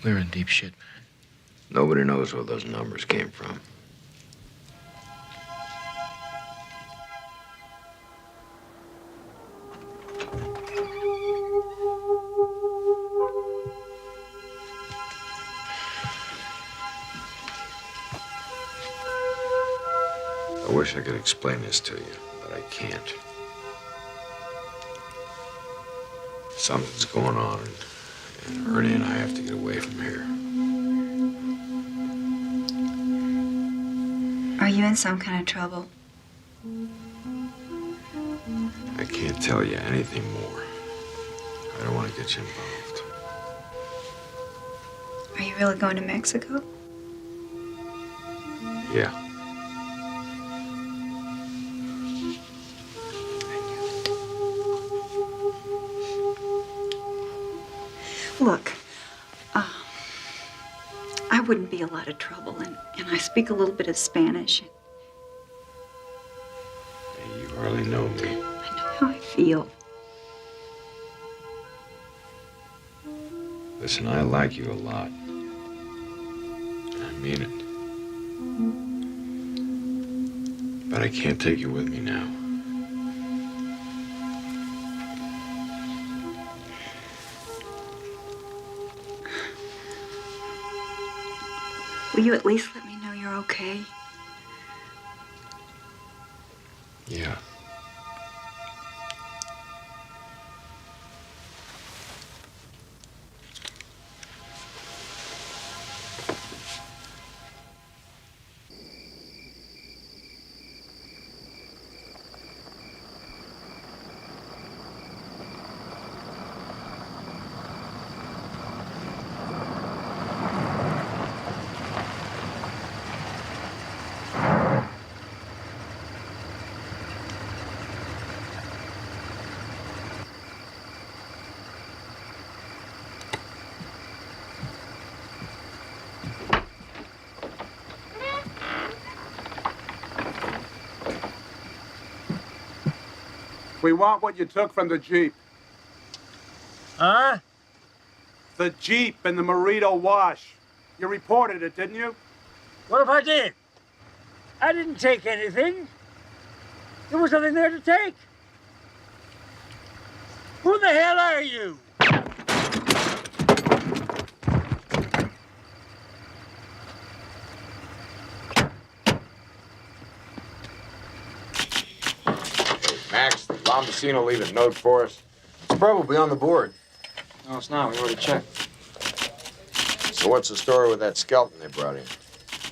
We're in deep shit, man. Nobody knows where those numbers came from. I wish I could explain this to you, but I can't. Something's going on, and Ernie and I have to get away from here. Are you in some kind of trouble? I can't tell you anything more. I don't want to get you involved. Are you really going to Mexico? Yeah. Look, I wouldn't be a lot of trouble, and I speak a little bit of Spanish. You hardly know me. I know how I feel. Listen, I like you a lot. I mean it. But I can't take you with me now. Will you at least let me know you're okay? Yeah. We want what you took from the Jeep. Huh? The Jeep in the Morito Wash. You reported it, didn't you? What if I did? I didn't take anything. There was nothing there to take. Who the hell are you? Max, did Lombasino leave a note for us? It's probably on the board. No, it's not. We already checked. So what's the story with that skeleton they brought in?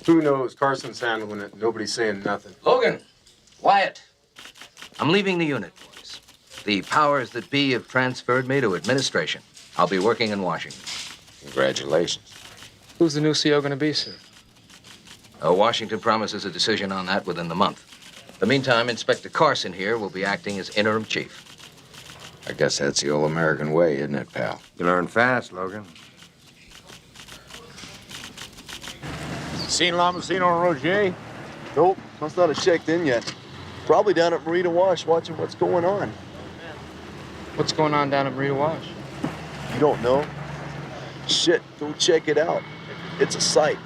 Who knows? Carson's handling it. Nobody's saying nothing. Logan, Wyatt, I'm leaving the unit, boys. The powers that be have transferred me to administration. I'll be working in Washington. Congratulations. Who's the new CO gonna be, sir? Washington promises a decision on that within the month. In the meantime, Inspector Carson here will be acting as interim chief. I guess that's the old American way, isn't it, pal? You learn fast, Logan. Seen Lombasino and Roger? Nope, must not have checked in yet. Probably down at Morito Wash watching what's going on. What's going on down at Morito Wash? You don't know? Shit, go check it out. It's a sight.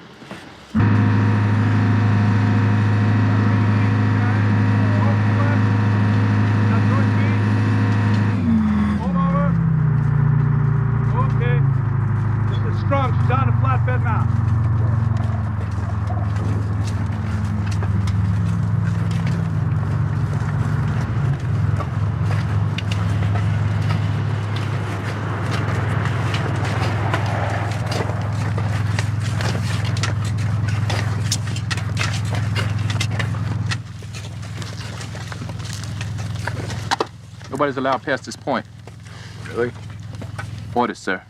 Okay. This is Strong. She's on the flatbed now. Nobody's allowed past this point. Really? Orders, sir.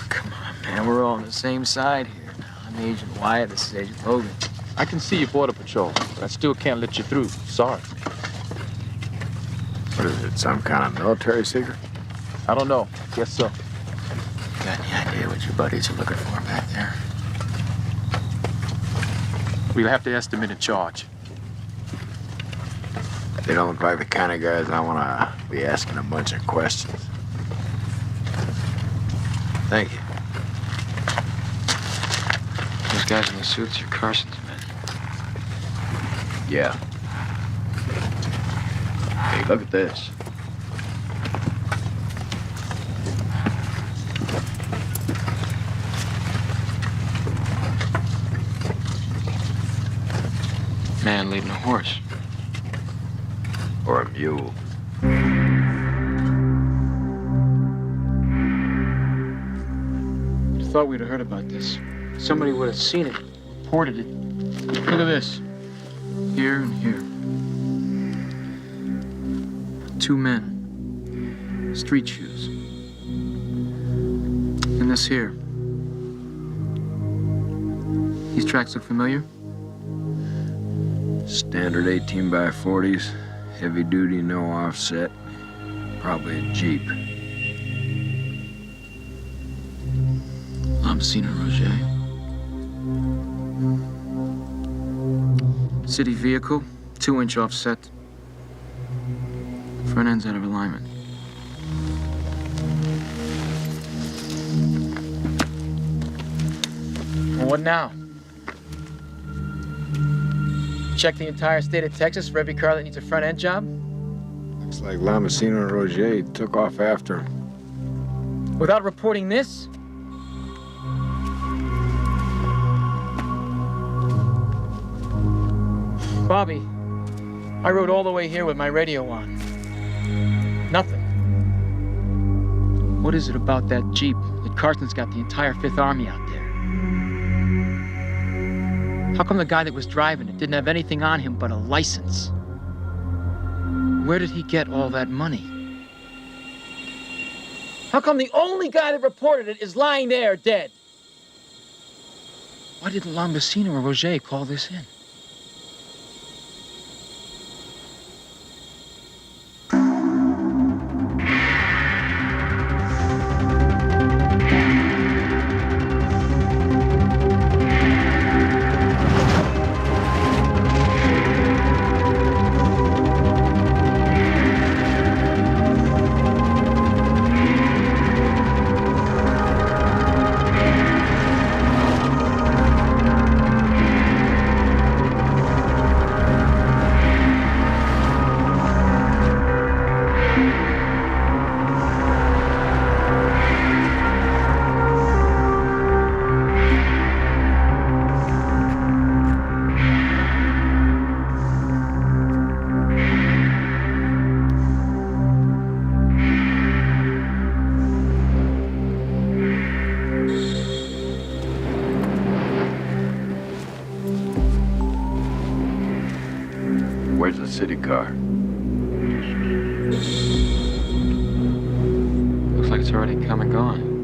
Come on, man. We're all on the same side here. I'm Agent Wyatt. This is Agent Logan. I can see your border patrol, but I still can't let you through. Sorry. What is it, some kind of military secret? I don't know. Guess so. Got any idea what your buddies are looking for back there? We'll have to ask the men in charge. They don't look like the kind of guys I want to be asking a bunch of questions. Thank you. Those guys in the suits are Carson's men. Yeah. Hey, look at this. Man leading a horse. Or a mule. I thought we'd have heard about this. Somebody would have seen it, reported it. Look at this. Here and here. 2 men. Street shoes. And this here. These tracks look familiar? Standard 18x40s. Heavy duty, no offset. Probably a Jeep. Lambasina Roger. City vehicle, 2-inch offset. Front end's out of alignment. Well, what now? Check the entire state of Texas for every car that needs a front end job? Looks like Lambasina and Roger took off after him. Without reporting this? Bobby, I rode all the way here with my radio on. Nothing. What is it about that Jeep that Carson's got the entire Fifth Army out there? How come the guy that was driving it didn't have anything on him but a license? Where did he get all that money? How come the only guy that reported it is lying there dead? Why didn't Lambasina or Roger call this in? Where's the city car? Looks like it's already come and gone.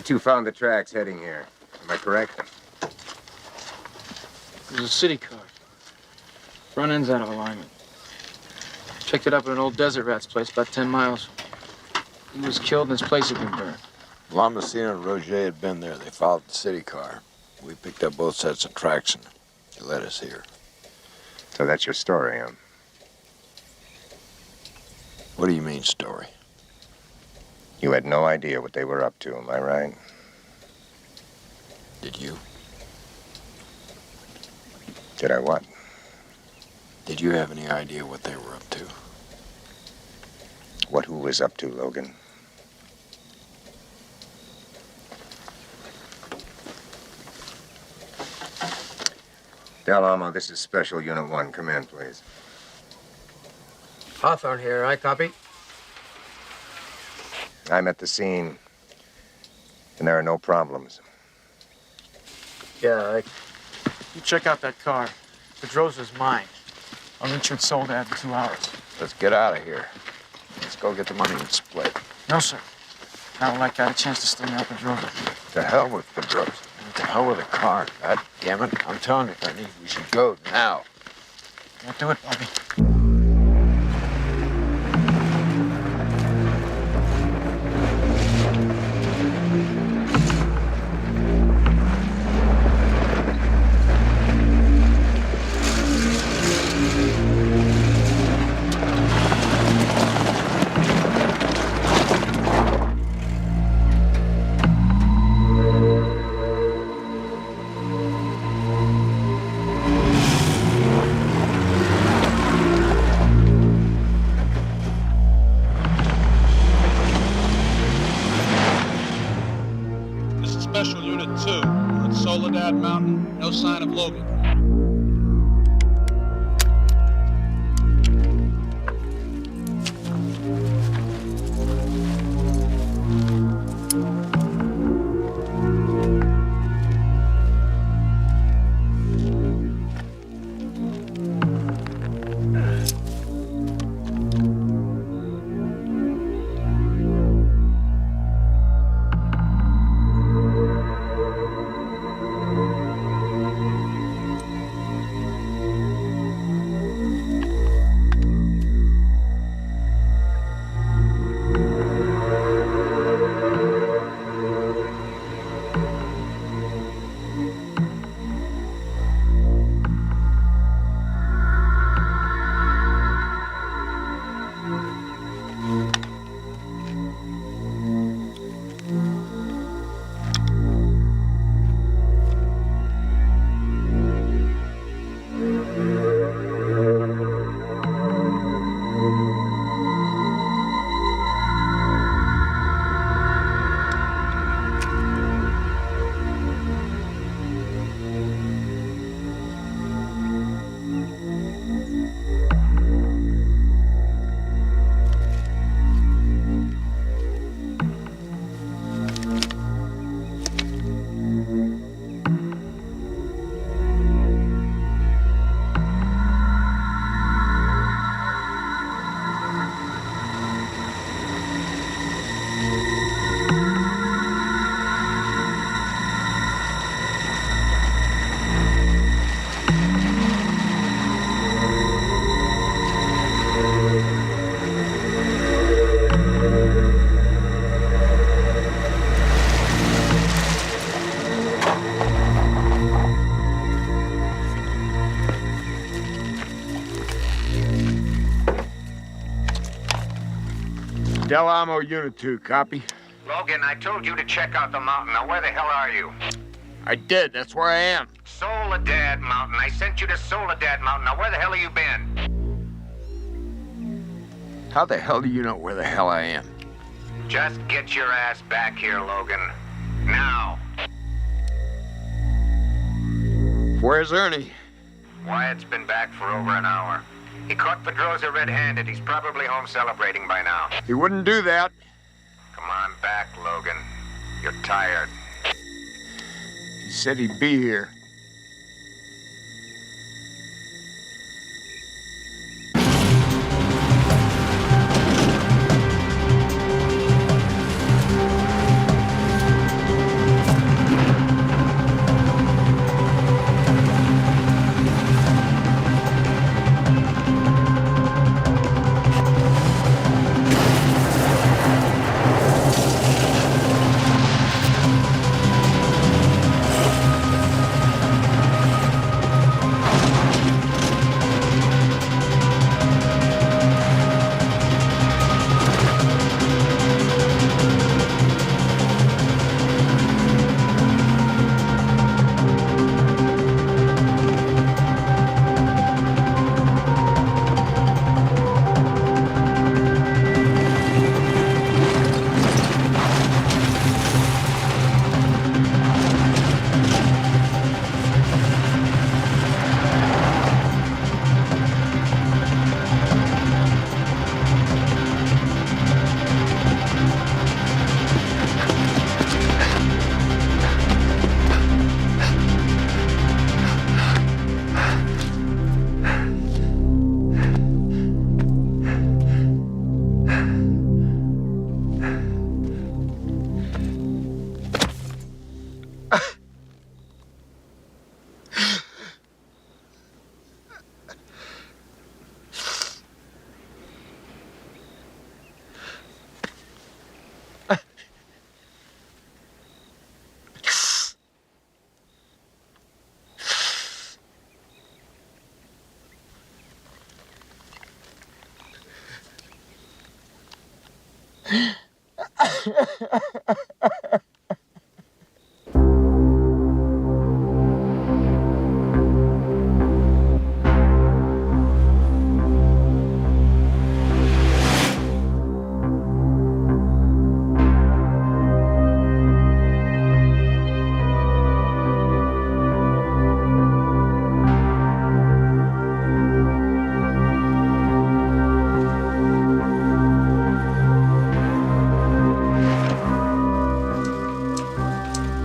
two found the tracks heading here. Am I correct? It was a city car. Front end's out of alignment. Checked it up at an old desert rat's place about 10 miles. He was killed and his place had been burned. Lamasina and Roger had been there. They followed the city car. We picked up both sets of tracks and they led us here. So that's your story, huh? What do you mean, story? You had no idea what they were up to, am I right? Did you? Did I what? Did you have any idea what they were up to? What who was up to, Logan? Del Amo, this is Special Unit 1. Come in, please. Hawthorne here, I copy. I'm at the scene, and there are no problems. Yeah, you check out that car. Pedrosa's mine. I'll meet you at Soledad in 2 hours. Let's get out of here. Let's go get the money and split. No, sir. Not like I had a chance to sting out Pedrosa. To hell with Pedrosa. To hell with the car. God damn it. I'm telling you, Ernie, we should go now. Can't do it, Bobby. Special Unit 2. We're at Soledad Mountain. No sign of Logan. Del Amo, Unit 2, copy? Logan, I told you to check out the mountain. Now, where the hell are you? I did. That's where I am. Soledad Mountain. I sent you to Soledad Mountain. Now, where the hell have you been? How the hell do you know where the hell I am? Just get your ass back here, Logan. Now. Where's Ernie? Wyatt's been back for over an hour. He caught Pedrosa red-handed. He's probably home celebrating by now. He wouldn't do that. Come on back, Logan. You're tired. He said he'd be here.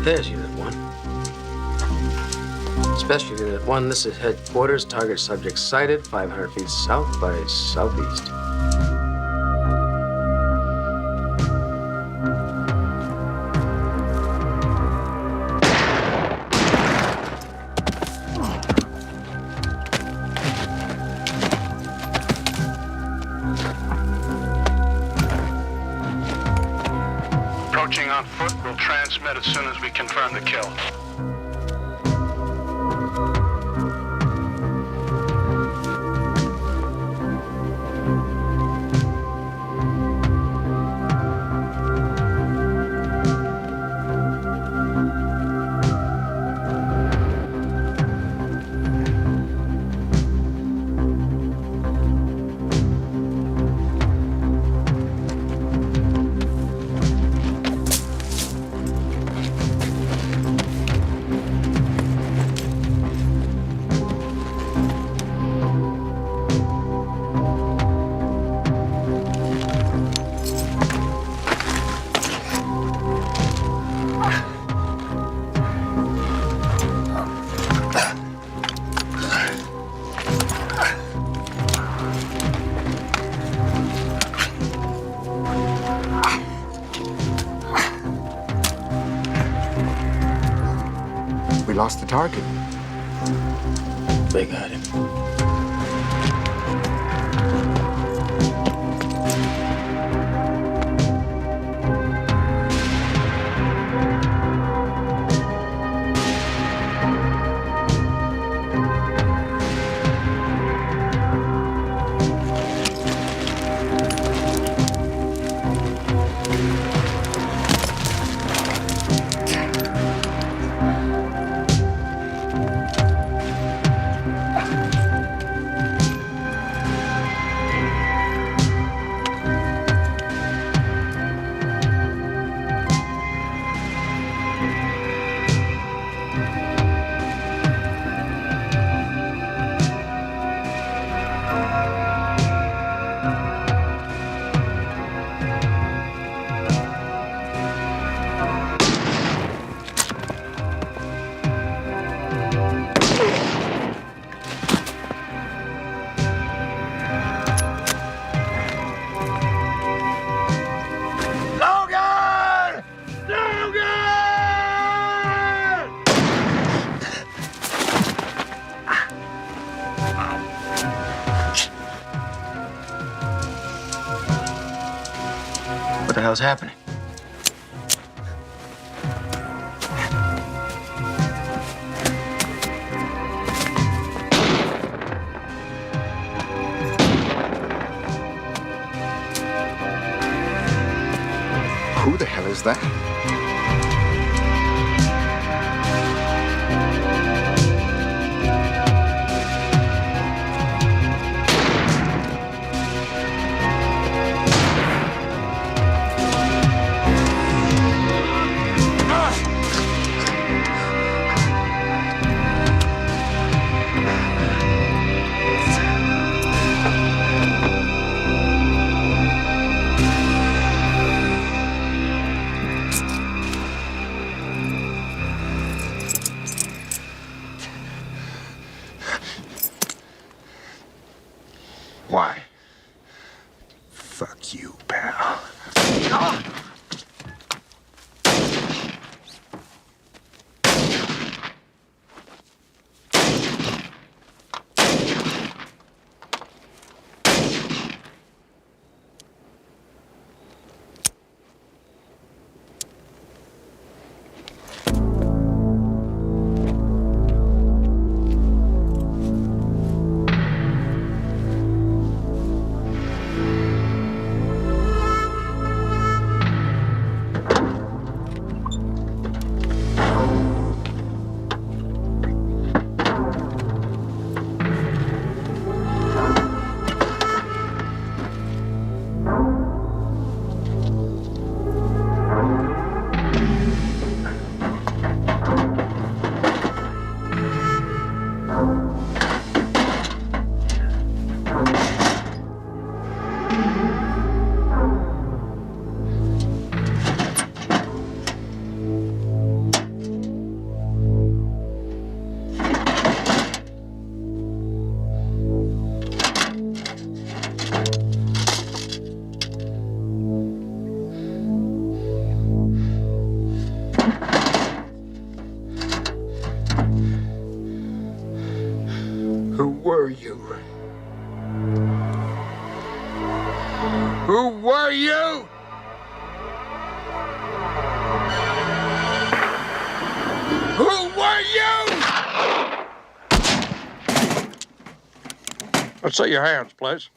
There's Unit 1. Special Unit 1, this is headquarters. Target subject sighted, 500 feet south by southeast. Approaching on foot, we'll transmit as soon as we confirm the kill. We lost the target. They got him. What the hell's happening? Who the hell is that? Why? Fuck you, pal. Who were you? Who were you? Let's see your hands, please.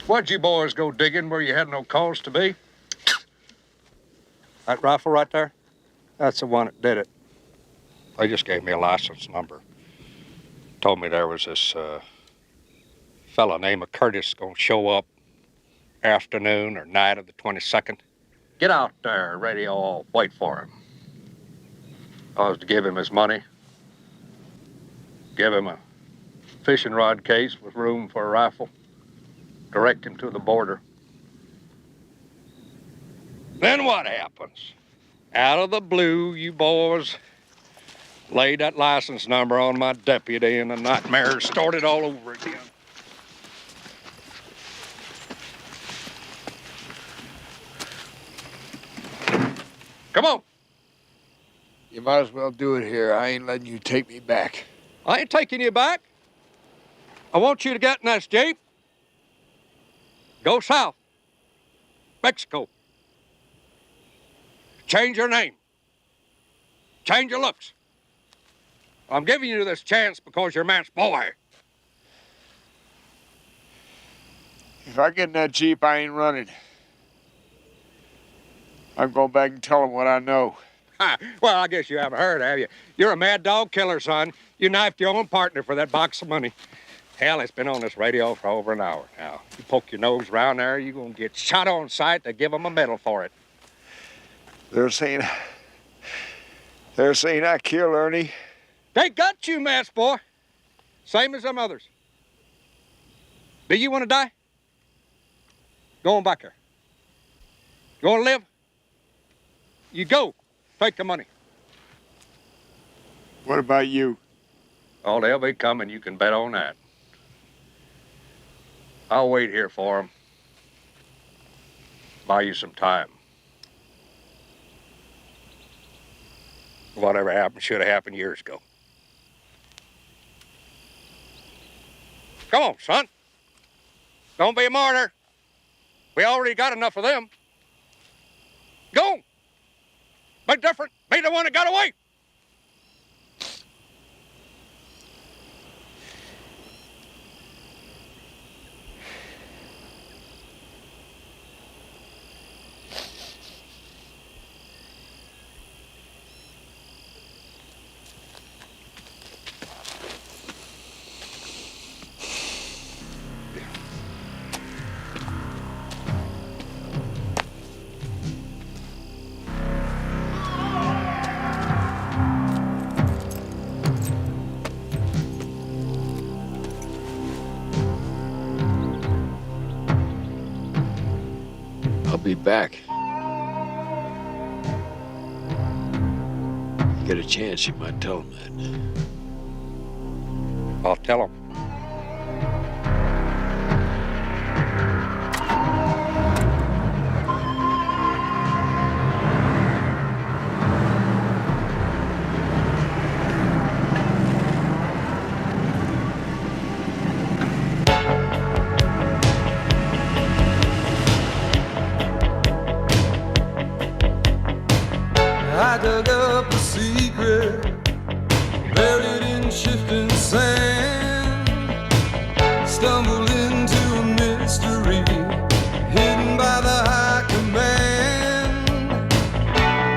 Why'd you boys go digging where you had no cause to be? That rifle right there? That's the one that did it. They just gave me a license number. Told me there was this fella named Curtis gonna show up afternoon or night of the 22nd. Get out there, radio, I'll wait for him. I was to give him his money, give him a fishing rod case with room for a rifle, direct him to the border. Then what happens? Out of the blue, you boys laid that license number on my deputy and the nightmare started all over again. Come on. You might as well do it here. I ain't letting you take me back. I ain't taking you back. I want you to get in this Jeep. Go south. Mexico. Change your name. Change your looks. I'm giving you this chance because you're man's boy. If I get in that Jeep, I ain't running. I'm going back and tell them what I know. Well, I guess you haven't heard, have you? You're a mad dog killer, son. You knifed your own partner for that box of money. Hell, it's been on this radio for over an hour now. You poke your nose around there, you're going to get shot on sight to give them a medal for it. They're saying I killed Ernie. They got you, mess boy. Same as them others. Do you want to die? Go on back there. You want to live? You go. Take the money. What about you? Oh, they'll be coming. You can bet on that. I'll wait here for them. Buy you some time. Whatever happened should have happened years ago. Come on, son. Don't be a martyr. We already got enough of them. Go. Be different. Be the one that got away. I'll be back. You get a chance, you might tell him that. I'll tell him. I dug up a secret buried in shifting sand, stumbled into a mystery hidden by the high command.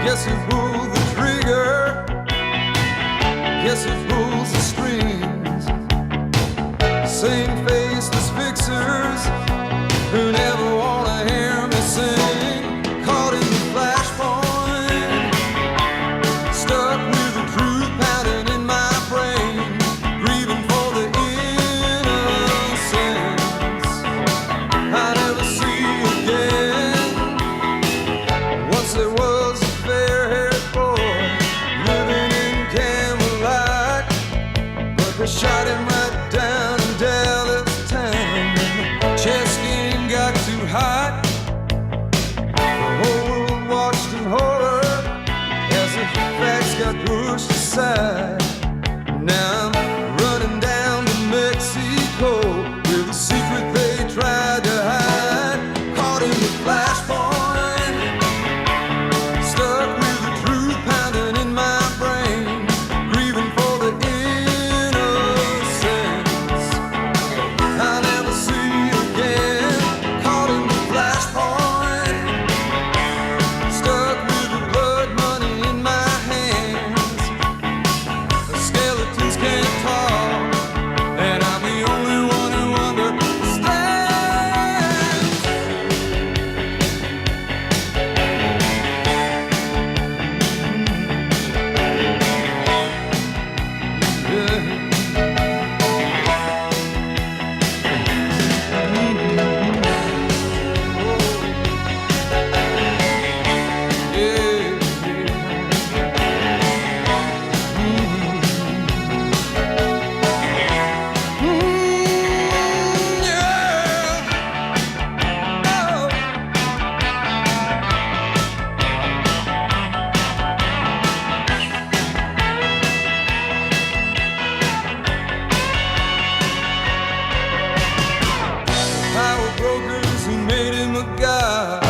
Guess who pulled the trigger? Guess who pulls the strings? Same faceless fixers who never wanna hear me sing. Caught in the flashpoint, stuck with the truth pattern in my brain, grieving for the innocence I never see again. Once there was a fair-haired boy living in Camelot, but they shot him right down in Dallas town. got pushed aside. Now I'm running down to Mexico with a secret they tried to hide. Caught in the flashpoint, stuck with the truth pounding in my brain, grieving for the innocence I'll never see again. Caught in the flashpoint, stuck with the blood money in my hands. The skeletons can't talk, and I'm the only one who understands. Power brokers who made him a god.